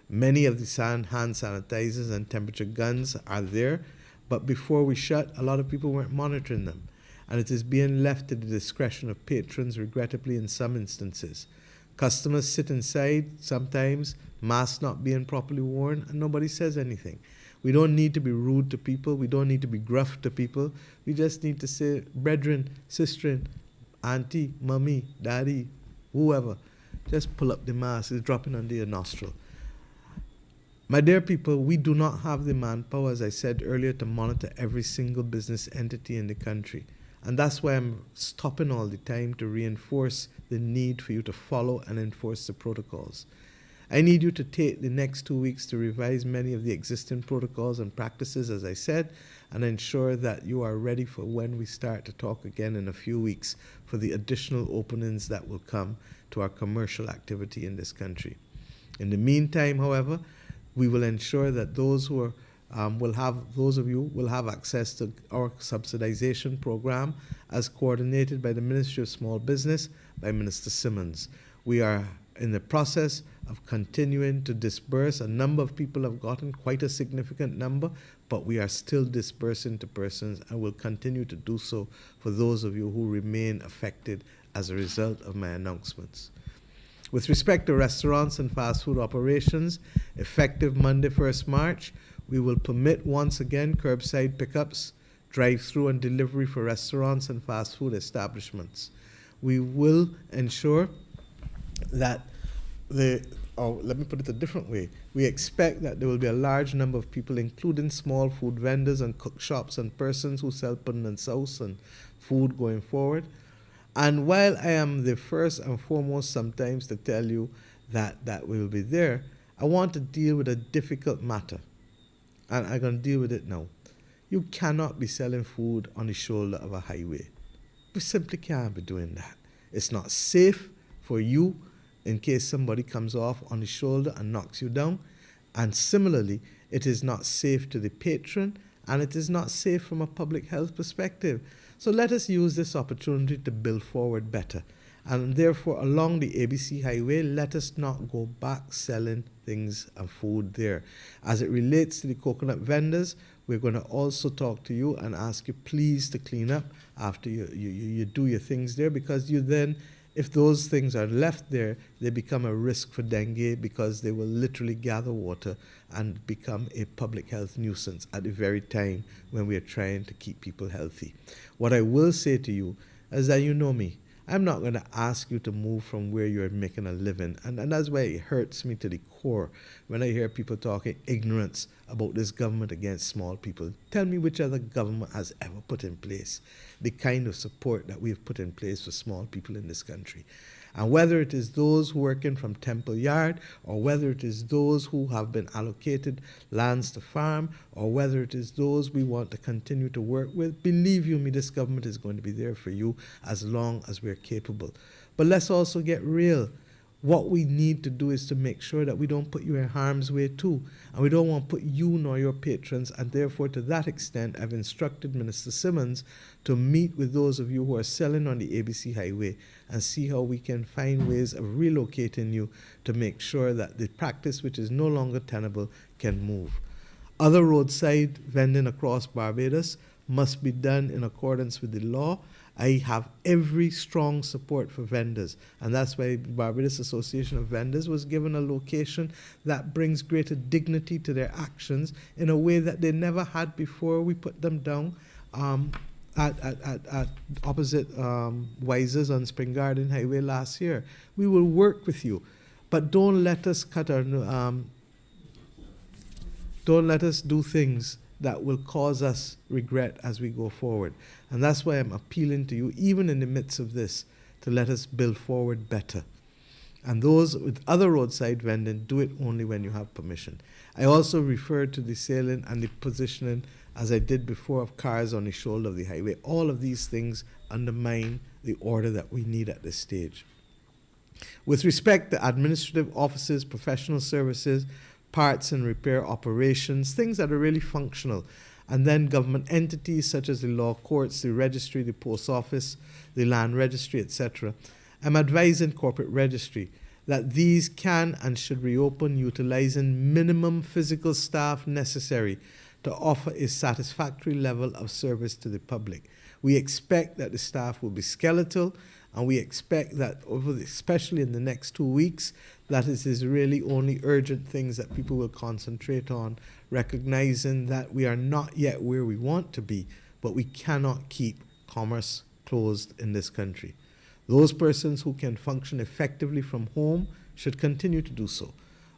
[SPEAKER 1] Many of the hand sanitizers and temperature guns are there, but before we shut, a lot of people weren't monitoring them, and it is being left to the discretion of patrons, regrettably in some instances. Customers sit inside, sometimes, masks not being properly worn, and nobody says anything. We don't need to be rude to people. We don't need to be gruff to people. We just need to say, brethren, sisterin, auntie, mummy, daddy, whoever. Just pull up the mask. It's dropping under your nostril. My dear people, we do not have the manpower, as I said earlier, to monitor every single business entity in the country. And that's why I'm stopping all the time to reinforce the need for you to follow and enforce the protocols. I need you to take the next 2 weeks to revise many of the existing protocols and practices, as I said, and ensure that you are ready for when we start to talk again in a few weeks for the additional openings that will come to our commercial activity in this country. In the meantime, however, we will ensure that those of you will have access to our subsidization program as coordinated by the Ministry of Small Business by Minister Simmons. We are in the process of continuing to disperse. A number of people have gotten quite a significant number, but we are still dispersing to persons and will continue to do so for those of you who remain affected as a result of my announcements. With respect to restaurants and fast food operations, effective Monday, 1st March, we will permit once again curbside pickups, drive-through and delivery for restaurants and fast food establishments. We will ensure that let me put it a different way. We expect that there will be a large number of people, including small food vendors and cook shops and persons who sell pudding and sauce and food going forward. And while I am the first and foremost sometimes to tell you that we will be there, I want to deal with a difficult matter. And I'm going to deal with it now. You cannot be selling food on the shoulder of a highway. We simply can't be doing that. It's not safe for you in case somebody comes off on the shoulder and knocks you down. And similarly, it is not safe to the patron, and it is not safe from a public health perspective. So let us use this opportunity to build forward better. And therefore, along the ABC Highway, let us not go back selling things and food there. As it relates to the coconut vendors, we're going to also talk to you and ask you please to clean up after you do your things there, because you then, if those things are left there, they become a risk for dengue because they will literally gather water and become a public health nuisance at the very time when we are trying to keep people healthy. What I will say to you is that you know me. I'm not going to ask you to move from where you're making a living. And that's why it hurts me to the core when I hear people talking ignorance about this government against small people. Tell me which other government has ever put in place the kind of support that we've put in place for small people in this country. And whether it is those working from Temple Yard, or whether it is those who have been allocated lands to farm, or whether it is those we want to continue to work with, believe you me, this government is going to be there for you as long as we're capable. But let's also get real. What we need to do is to make sure that we don't put you in harm's way too. And we don't want to put you nor your patrons. And therefore, to that extent, I've instructed Minister Simmons to meet with those of you who are selling on the ABC Highway and see how we can find ways of relocating you to make sure that the practice, which is no longer tenable, can move. Other roadside vending across Barbados must be done in accordance with the law. I have every strong support for vendors, and that's why the Barbados Association of Vendors was given a location that brings greater dignity to their actions in a way that they never had before we put them down at opposite Wisers on Spring Garden Highway last year. We will work with you, but don't let us don't let us do things that will cause us regret as we go forward. And that's why I'm appealing to you, even in the midst of this, to let us build forward better. And those with other roadside vending, do it only when you have permission. I also referred to the sailing and the positioning, as I did before, of cars on the shoulder of the highway. All of these things undermine the order that we need at this stage. With respect to administrative offices, professional services, parts and repair operations, things that are really functional, and then government entities such as the law courts, the registry, the post office, the land registry, etc. I'm advising corporate registry that these can and should reopen utilizing minimum physical staff necessary to offer a satisfactory level of service to the public. We expect that the staff will be skeletal, and we expect that especially in the next 2 weeks, that it is really only urgent things that people will concentrate on, recognizing that we are not yet where we want to be, but we cannot keep commerce closed in this country. Those persons who can function effectively from home should continue to do so.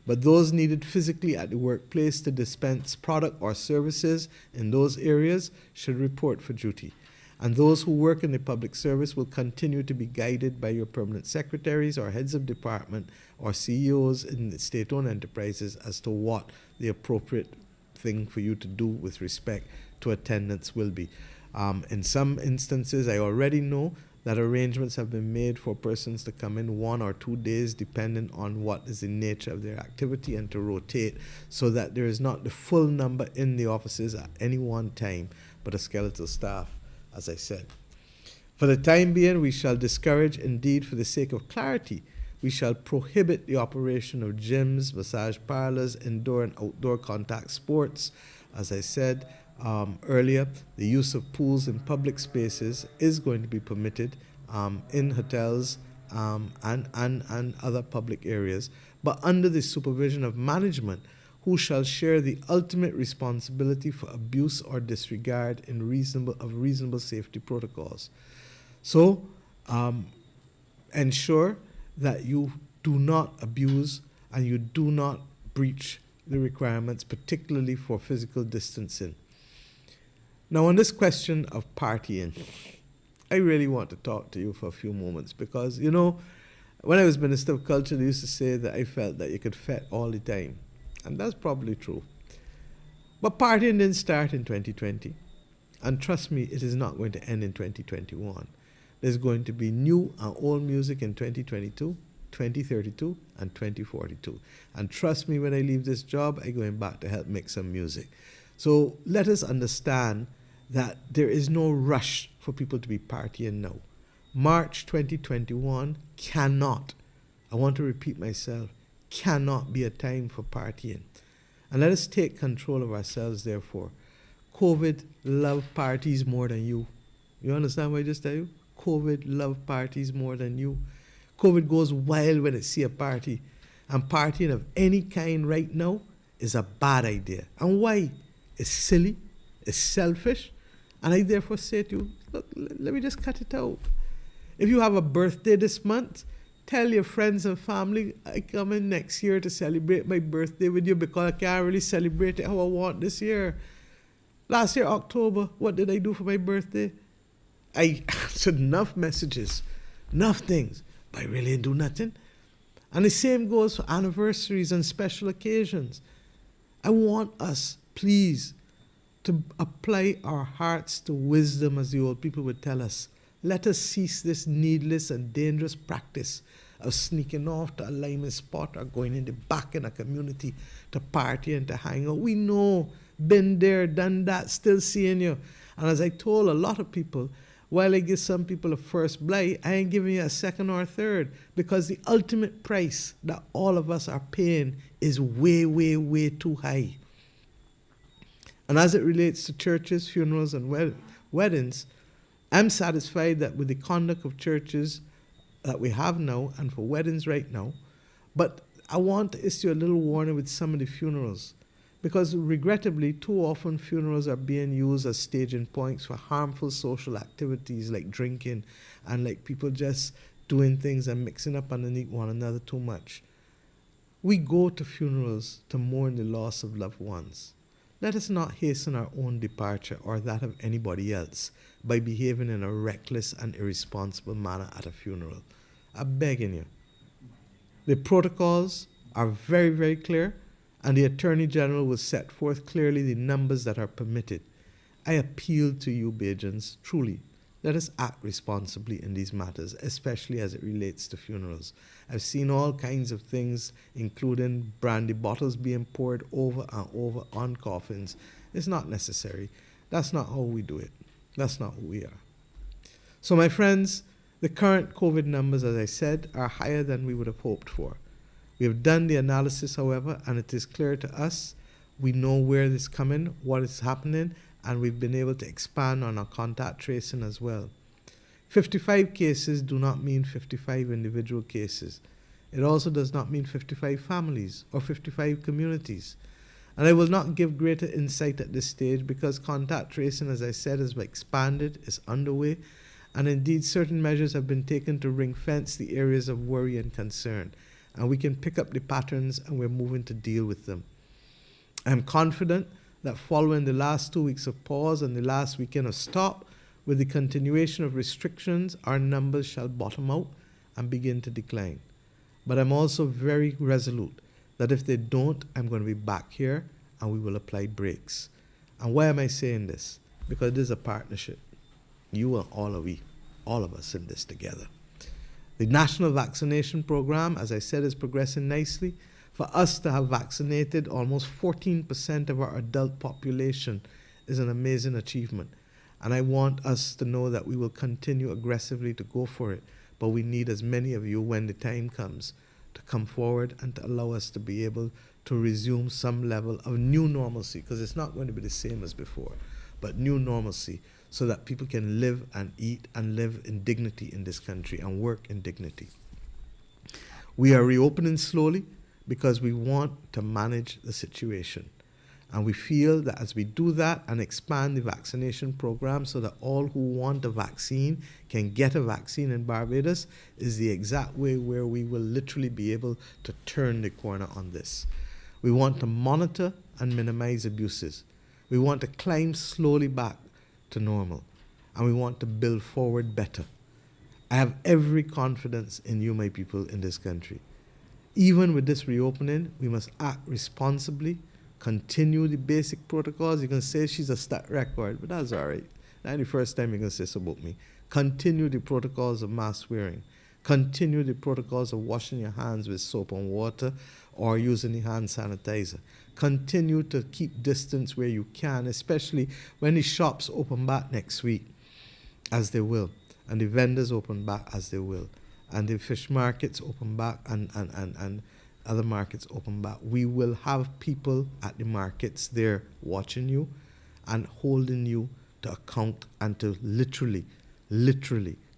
[SPEAKER 1] But those needed physically at the workplace to dispense product or services in those areas should report for duty. And those who work in the public service will continue to be guided by your permanent secretaries or heads of department or CEOs in the state-owned enterprises as to what the appropriate thing for you to do with respect to attendance will be. In some instances, I already know that arrangements have been made for persons to come in 1 or 2 days, depending on what is the nature of their activity, and to rotate so that there is not the full number in the offices at any one time, but a skeletal staff, as I said. For the time being, we shall discourage, indeed for the sake of clarity, we shall prohibit the operation of gyms, massage parlors, indoor and outdoor contact sports. As I said earlier, the use of pools in public spaces is going to be permitted in hotels and other public areas, but under the supervision of management, who shall share the ultimate responsibility for abuse or disregard in reasonable safety protocols. So, ensure that you do not abuse and you do not breach the requirements, particularly for physical distancing. Now, on this question of partying, I really want to talk to you for a few moments because, you know, when I was Minister of Culture, they used to say that I felt that you could fet all the time. And that's probably true. But partying didn't start in 2020. And trust me, it is not going to end in 2021. There's going to be new and old music in 2022, 2032, and 2042. And trust me, when I leave this job, I'm going back to help make some music. So let us understand that there is no rush for people to be partying now. March 2021 cannot, I want to repeat myself, cannot be a time for partying. And let us take control of ourselves, therefore. COVID love parties more than you. You understand what I just tell you? COVID love parties more than you. COVID goes wild when it see a party. And partying of any kind right now is a bad idea. And why? It's silly, it's selfish, and I therefore say to you, look, let me just cut it out. If you have a birthday this month, tell your friends and family, I come in next year to celebrate my birthday with you because I can't really celebrate it how I want this year. Last year, October, what did I do for my birthday? I answered enough messages, enough things, but I really didn't do nothing. And the same goes for anniversaries and special occasions. I want us, please, to apply our hearts to wisdom, as the old people would tell us. Let us cease this needless and dangerous practice of sneaking off to a limey spot or going in the back in a community to party and to hang out. We know, been there, done that, still seeing you. And as I told a lot of people, while I give some people a first blight, I ain't giving you a second or a third, because the ultimate price that all of us are paying is way, way, way too high. And as it relates to churches, funerals, and weddings, I'm satisfied that with the conduct of churches that we have now and for weddings right now, but I want to issue a little warning with some of the funerals, because regrettably, too often funerals are being used as staging points for harmful social activities like drinking and like people just doing things and mixing up underneath one another too much. We go to funerals to mourn the loss of loved ones. Let us not hasten our own departure or that of anybody else by behaving in a reckless and irresponsible manner at a funeral. I'm begging you. The protocols are very, very clear, and the Attorney General will set forth clearly the numbers that are permitted. I appeal to you, Bajans, truly, let us act responsibly in these matters, especially as it relates to funerals. I've seen all kinds of things, including brandy bottles being poured over and over on coffins. It's not necessary. That's not how we do it. That's not who we are. So, my friends, the current COVID numbers, as I said, are higher than we would have hoped for. We have done the analysis, however, and it is clear to us. We know where this is coming, what is happening, and we've been able to expand on our contact tracing as well. 55 cases do not mean 55 individual cases. It also does not mean 55 families or 55 communities. And I will not give greater insight at this stage because contact tracing, as I said, has expanded, is underway, and indeed certain measures have been taken to ring fence the areas of worry and concern. And we can pick up the patterns and we're moving to deal with them. I'm confident that following the last 2 weeks of pause and the last weekend of stop, with the continuation of restrictions, our numbers shall bottom out and begin to decline. But I'm also very resolute that if they don't, I'm going to be back here and we will apply brakes. And why am I saying this? Because this is a partnership. You and all of us in this together. The national vaccination program, as I said, is progressing nicely. For us to have vaccinated almost 14% of our adult population is an amazing achievement. And I want us to know that we will continue aggressively to go for it. But we need as many of you, when the time comes, to come forward and to allow us to be able to resume some level of new normalcy, because it's not going to be the same as before, but new normalcy, so that people can live and eat and live in dignity in this country and work in dignity. We are reopening slowly because we want to manage the situation. And we feel that as we do that and expand the vaccination program so that all who want a vaccine can get a vaccine in Barbados, is the exact way where we will literally be able to turn the corner on this. We want to monitor and minimize abuses. We want to climb slowly back to normal. And we want to build forward better. I have every confidence in you, my people, in this country. Even with this reopening, we must act responsibly, continue the basic protocols. You can say she's a stat record, but that's all right. That's the first time you're going to say so about me. Continue the protocols of mask wearing. Continue the protocols of washing your hands with soap and water or using the hand sanitizer. Continue to keep distance where you can, especially when the shops open back next week, as they will, and the vendors open back as they will, and the fish markets open back and other markets open back. We will have people at the markets there watching you and holding you to account and to literally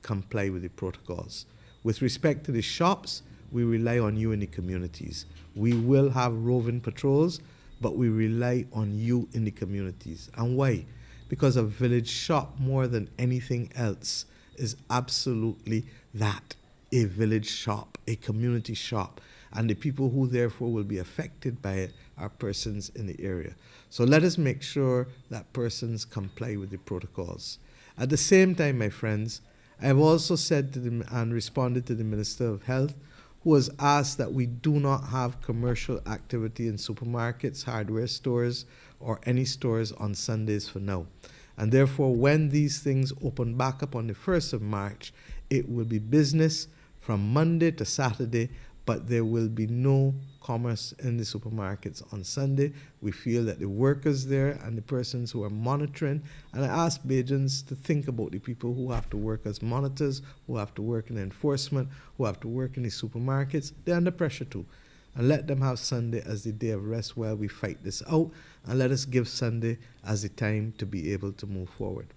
[SPEAKER 1] comply with the protocols. With respect to the shops, we rely on you in the communities. We will have roving patrols, but we rely on you in the communities. And why? Because a village shop, more than anything else, is absolutely that, a village shop, a community shop. And the people who therefore will be affected by it are persons in the area. So let us make sure that persons comply with the protocols. At the same time, my friends, I have also said to them and responded to the Minister of Health, who has asked that we do not have commercial activity in supermarkets, hardware stores, or any stores on Sundays for now. And therefore, when these things open back up on the 1st of March, it will be business from Monday to Saturday, but there will be no commerce in the supermarkets on Sunday. We feel that the workers there and the persons who are monitoring, and I ask Bajans to think about the people who have to work as monitors, who have to work in enforcement, who have to work in the supermarkets. They're under pressure too. And let them have Sunday as the day of rest while we fight this out, and let us give Sunday as the time to be able to move forward.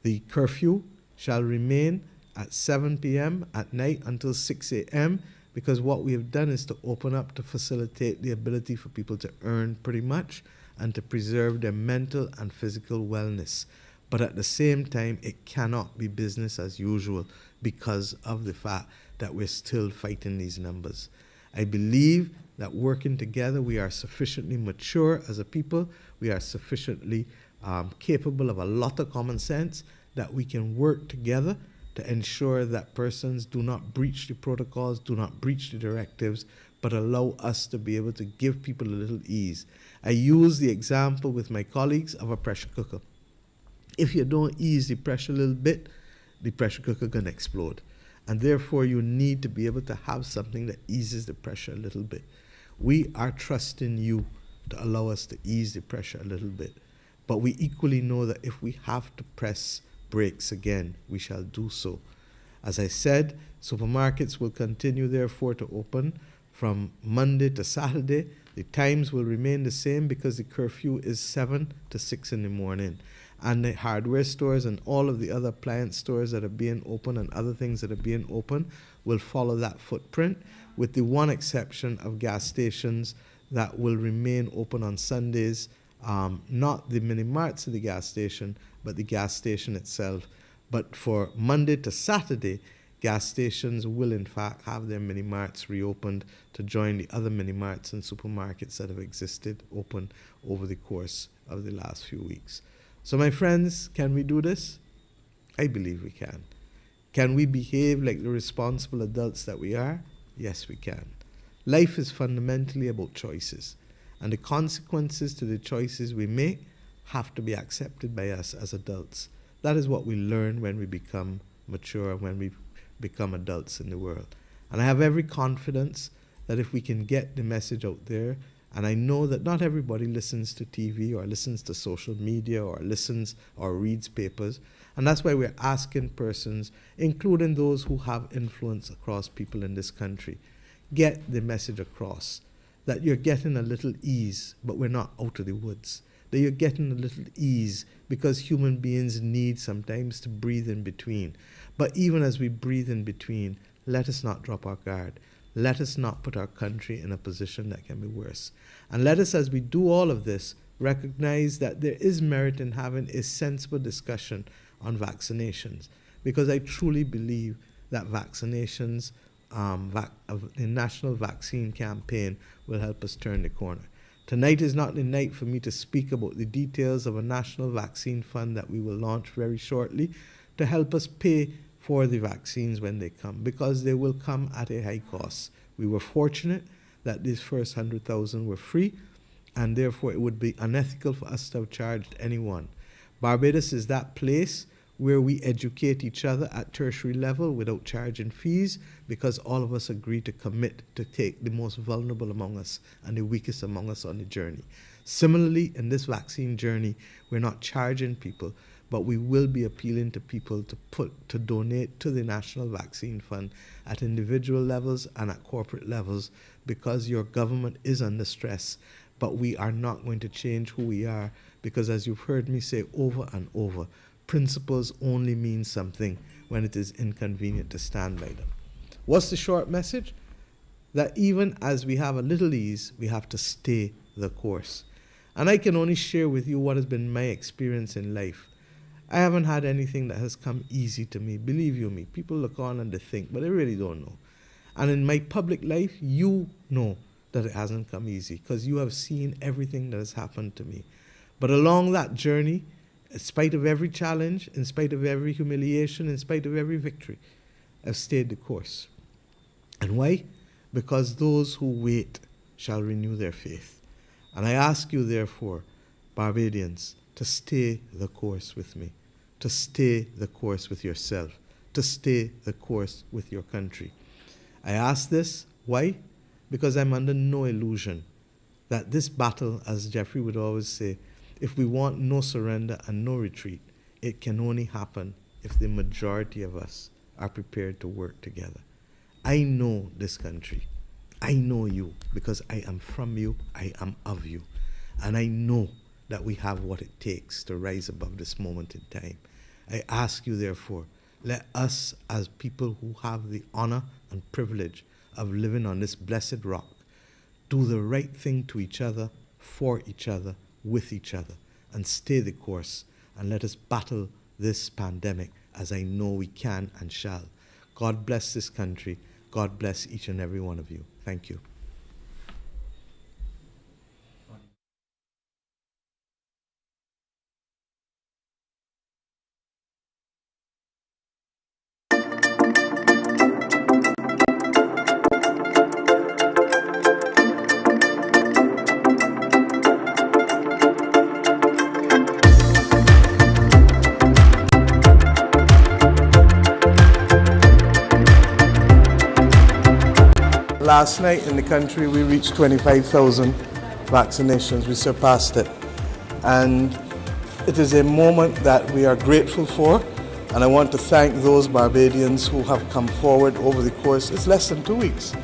[SPEAKER 1] The curfew shall remain at 7 p.m. at night until 6 a.m., because what we have done is to open up to facilitate the ability for people to earn pretty much and to preserve their mental and physical wellness. But at the same time, it cannot be business as usual because of the fact that we're still fighting these numbers. I believe that working together, we are sufficiently mature as a people, we are sufficiently capable of a lot of common sense that we can work together to ensure that persons do not breach the protocols, do not breach the directives, but allow us to be able to give people a little ease. I use the example with my colleagues of a pressure cooker. If you don't ease the pressure a little bit, the pressure cooker can explode. And therefore, you need to be able to have something that eases the pressure a little bit. We are trusting you to allow us to ease the pressure a little bit. But we equally know that if we have to press brakes again, we shall do so. As I said, supermarkets will continue therefore to open from Monday to Saturday. The times will remain the same because the curfew is 7 to 6 in the morning. And the hardware stores and all of the other appliance stores that are being open and other things that are being open will follow that footprint, with the one exception of gas stations that will remain open on Sundays. Not the mini marts of the gas station, but the gas station itself. But for Monday to Saturday, gas stations will in fact have their mini marts reopened to join the other mini marts and supermarkets that have existed open over the course of the last few weeks. So my friends, can we do this? I believe we can. Can we behave like the responsible adults that we are? Yes, we can. Life is fundamentally about choices, and the consequences to the choices we make have to be accepted by us as adults. That is what we learn when we become mature, when we become adults in the world. And I have every confidence that if we can get the message out there, and I know that not everybody listens to TV or listens to social media or listens or reads papers, and that's why we're asking persons, including those who have influence across people in this country, get the message across that you're getting a little ease, but we're not out of the woods. That you're getting a little ease because human beings need sometimes to breathe in between. But even as we breathe in between, let us not drop our guard. Let us not put our country in a position that can be worse. And let us, as we do all of this, recognize that there is merit in having a sensible discussion on vaccinations. Because I truly believe that vaccinations, the national vaccine campaign will help us turn the corner. Tonight is not the night for me to speak about the details of a national vaccine fund that we will launch very shortly to help us pay for the vaccines when they come, because they will come at a high cost. We were fortunate that these first 100,000 were free, and therefore it would be unethical for us to have charged anyone. Barbados is that place where we educate each other at tertiary level without charging fees, because all of us agree to commit to take the most vulnerable among us and the weakest among us on the journey. Similarly, in this vaccine journey, we're not charging people, but we will be appealing to people to donate to the National Vaccine Fund at individual levels and at corporate levels, because your government is under stress. But we are not going to change who we are, because as you've heard me say over and over, principles only mean something when it is inconvenient to stand by them. What's the short message? That even as we have a little ease, we have to stay the course. And I can only share with you what has been my experience in life. I haven't had anything that has come easy to me. Believe you me, people look on and they think, but they really don't know. And in my public life, you know that it hasn't come easy because you have seen everything that has happened to me. But along that journey, in spite of every challenge, in spite of every humiliation, in spite of every victory, I've stayed the course. And why? Because those who wait shall renew their faith. And I ask you, therefore, Barbadians, to stay the course with me, to stay the course with yourself, to stay the course with your country. I ask this, why? Because I'm under no illusion that this battle, as Jeffrey would always say, if we want no surrender and no retreat, it can only happen if the majority of us are prepared to work together. I know this country. I know you because I am from you, I am of you. And I know that we have what it takes to rise above this moment in time. I ask you, therefore, let us as people who have the honor and privilege of living on this blessed rock do the right thing to each other, for each other, with each other, and stay the course, and let us battle this pandemic as I know we can and shall. God bless this country. God bless each and every one of you. Thank you. Last night in the country, we reached 25,000 vaccinations. We surpassed it. And it is a moment that we are grateful for. And I want to thank those Barbadians who have come forward over the course. It's less than 2 weeks.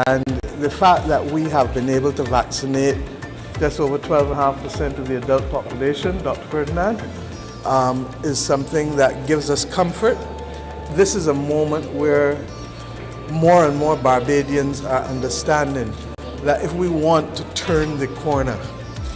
[SPEAKER 1] And the fact that we have been able to vaccinate just over 12.5% of the adult population, Dr. Ferdinand, is something that gives us comfort. This is a moment where more and more Barbadians are understanding that if we want to turn the corner,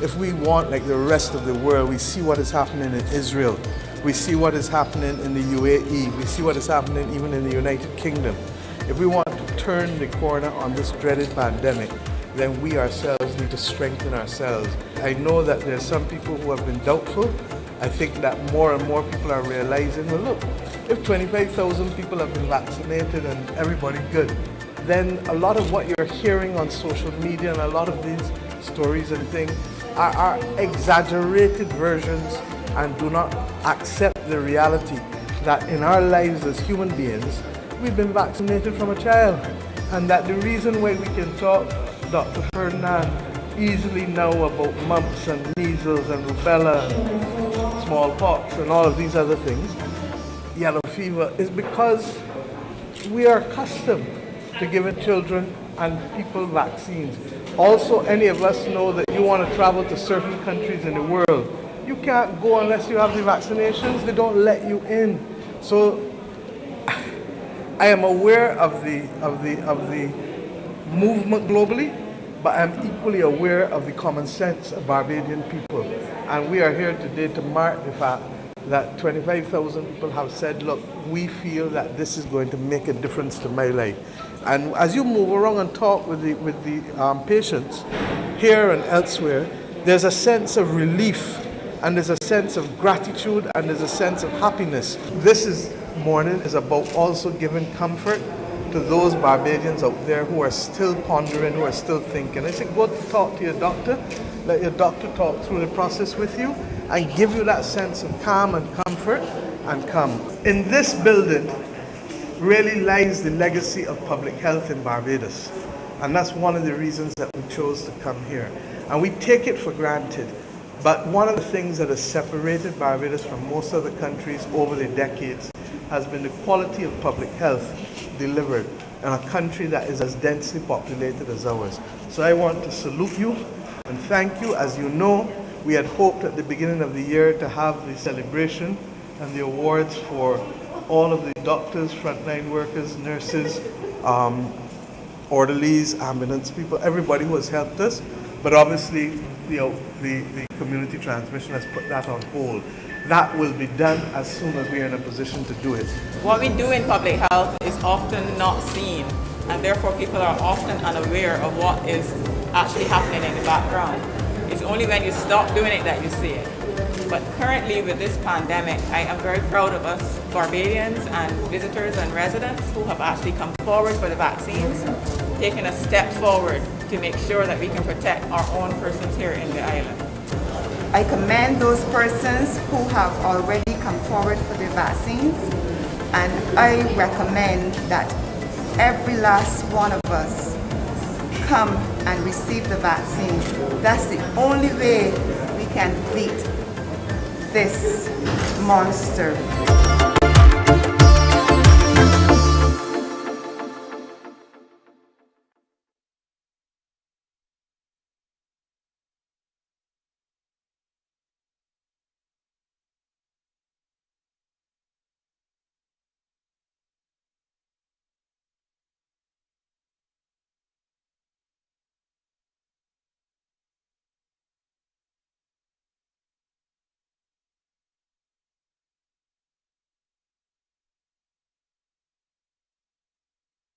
[SPEAKER 1] if we want, like the rest of the world, we see what is happening in Israel, we see what is happening in the UAE, we see what is happening even in the United Kingdom. If we want to turn the corner on this dreaded pandemic, then we ourselves need to strengthen ourselves. I know that there's some people who have been doubtful. I think that more and more people are realizing, well, look, if 25,000 people have been vaccinated and everybody good, then a lot of what you're hearing on social media and a lot of these stories and things are exaggerated versions and do not accept the reality that in our lives as human beings, we've been vaccinated from a child. And that the reason why we can talk, Dr. Ferdinand, easily now about mumps and measles and rubella and smallpox and all of these other things, yellow fever, is because we are accustomed to giving children and people vaccines. Also, any of us know that you want to travel to certain countries in the world. You can't go unless you have the vaccinations. They don't let you in. So I am aware of the movement globally, but I'm equally aware of the common sense of Barbadian people. And we are here today to mark the fact that 25,000 people have said, look, we feel that this is going to make a difference to my life. And as you move around and talk with the patients here and elsewhere, there's a sense of relief, and there's a sense of gratitude, and there's a sense of happiness. This morning is about also giving comfort to those Barbadians out there who are still pondering, who are still thinking. I said, go to talk to your doctor, let your doctor talk through the process with you, and give you that sense of calm and comfort, and come. In this building really lies the legacy of public health in Barbados. And that's one of the reasons that we chose to come here. And we take it for granted. But one of the things that has separated Barbados from most other countries over the decades has been the quality of public health delivered in a country that is as densely populated as ours. So I want to salute you and thank you. As you know, we had hoped at the beginning of the year to have the celebration and the awards for all of the doctors, frontline workers, nurses, orderlies, ambulance people, everybody who has helped us. But obviously, the community transmission has put that on hold. That will be done as soon as we are in a position to do it.
[SPEAKER 2] What we do in public health is often not seen, and therefore people are often unaware of what is actually happening in the background. It's only when you stop doing it that you see it. But currently with this pandemic, I am very proud of us Barbadians and visitors and residents who have actually come forward for the vaccines, taking a step forward to make sure that we can protect our own persons here in the island.
[SPEAKER 3] I commend those persons who have already come forward for the vaccines, and I recommend that every last one of us come and receive the vaccine. That's the only way we can beat this monster.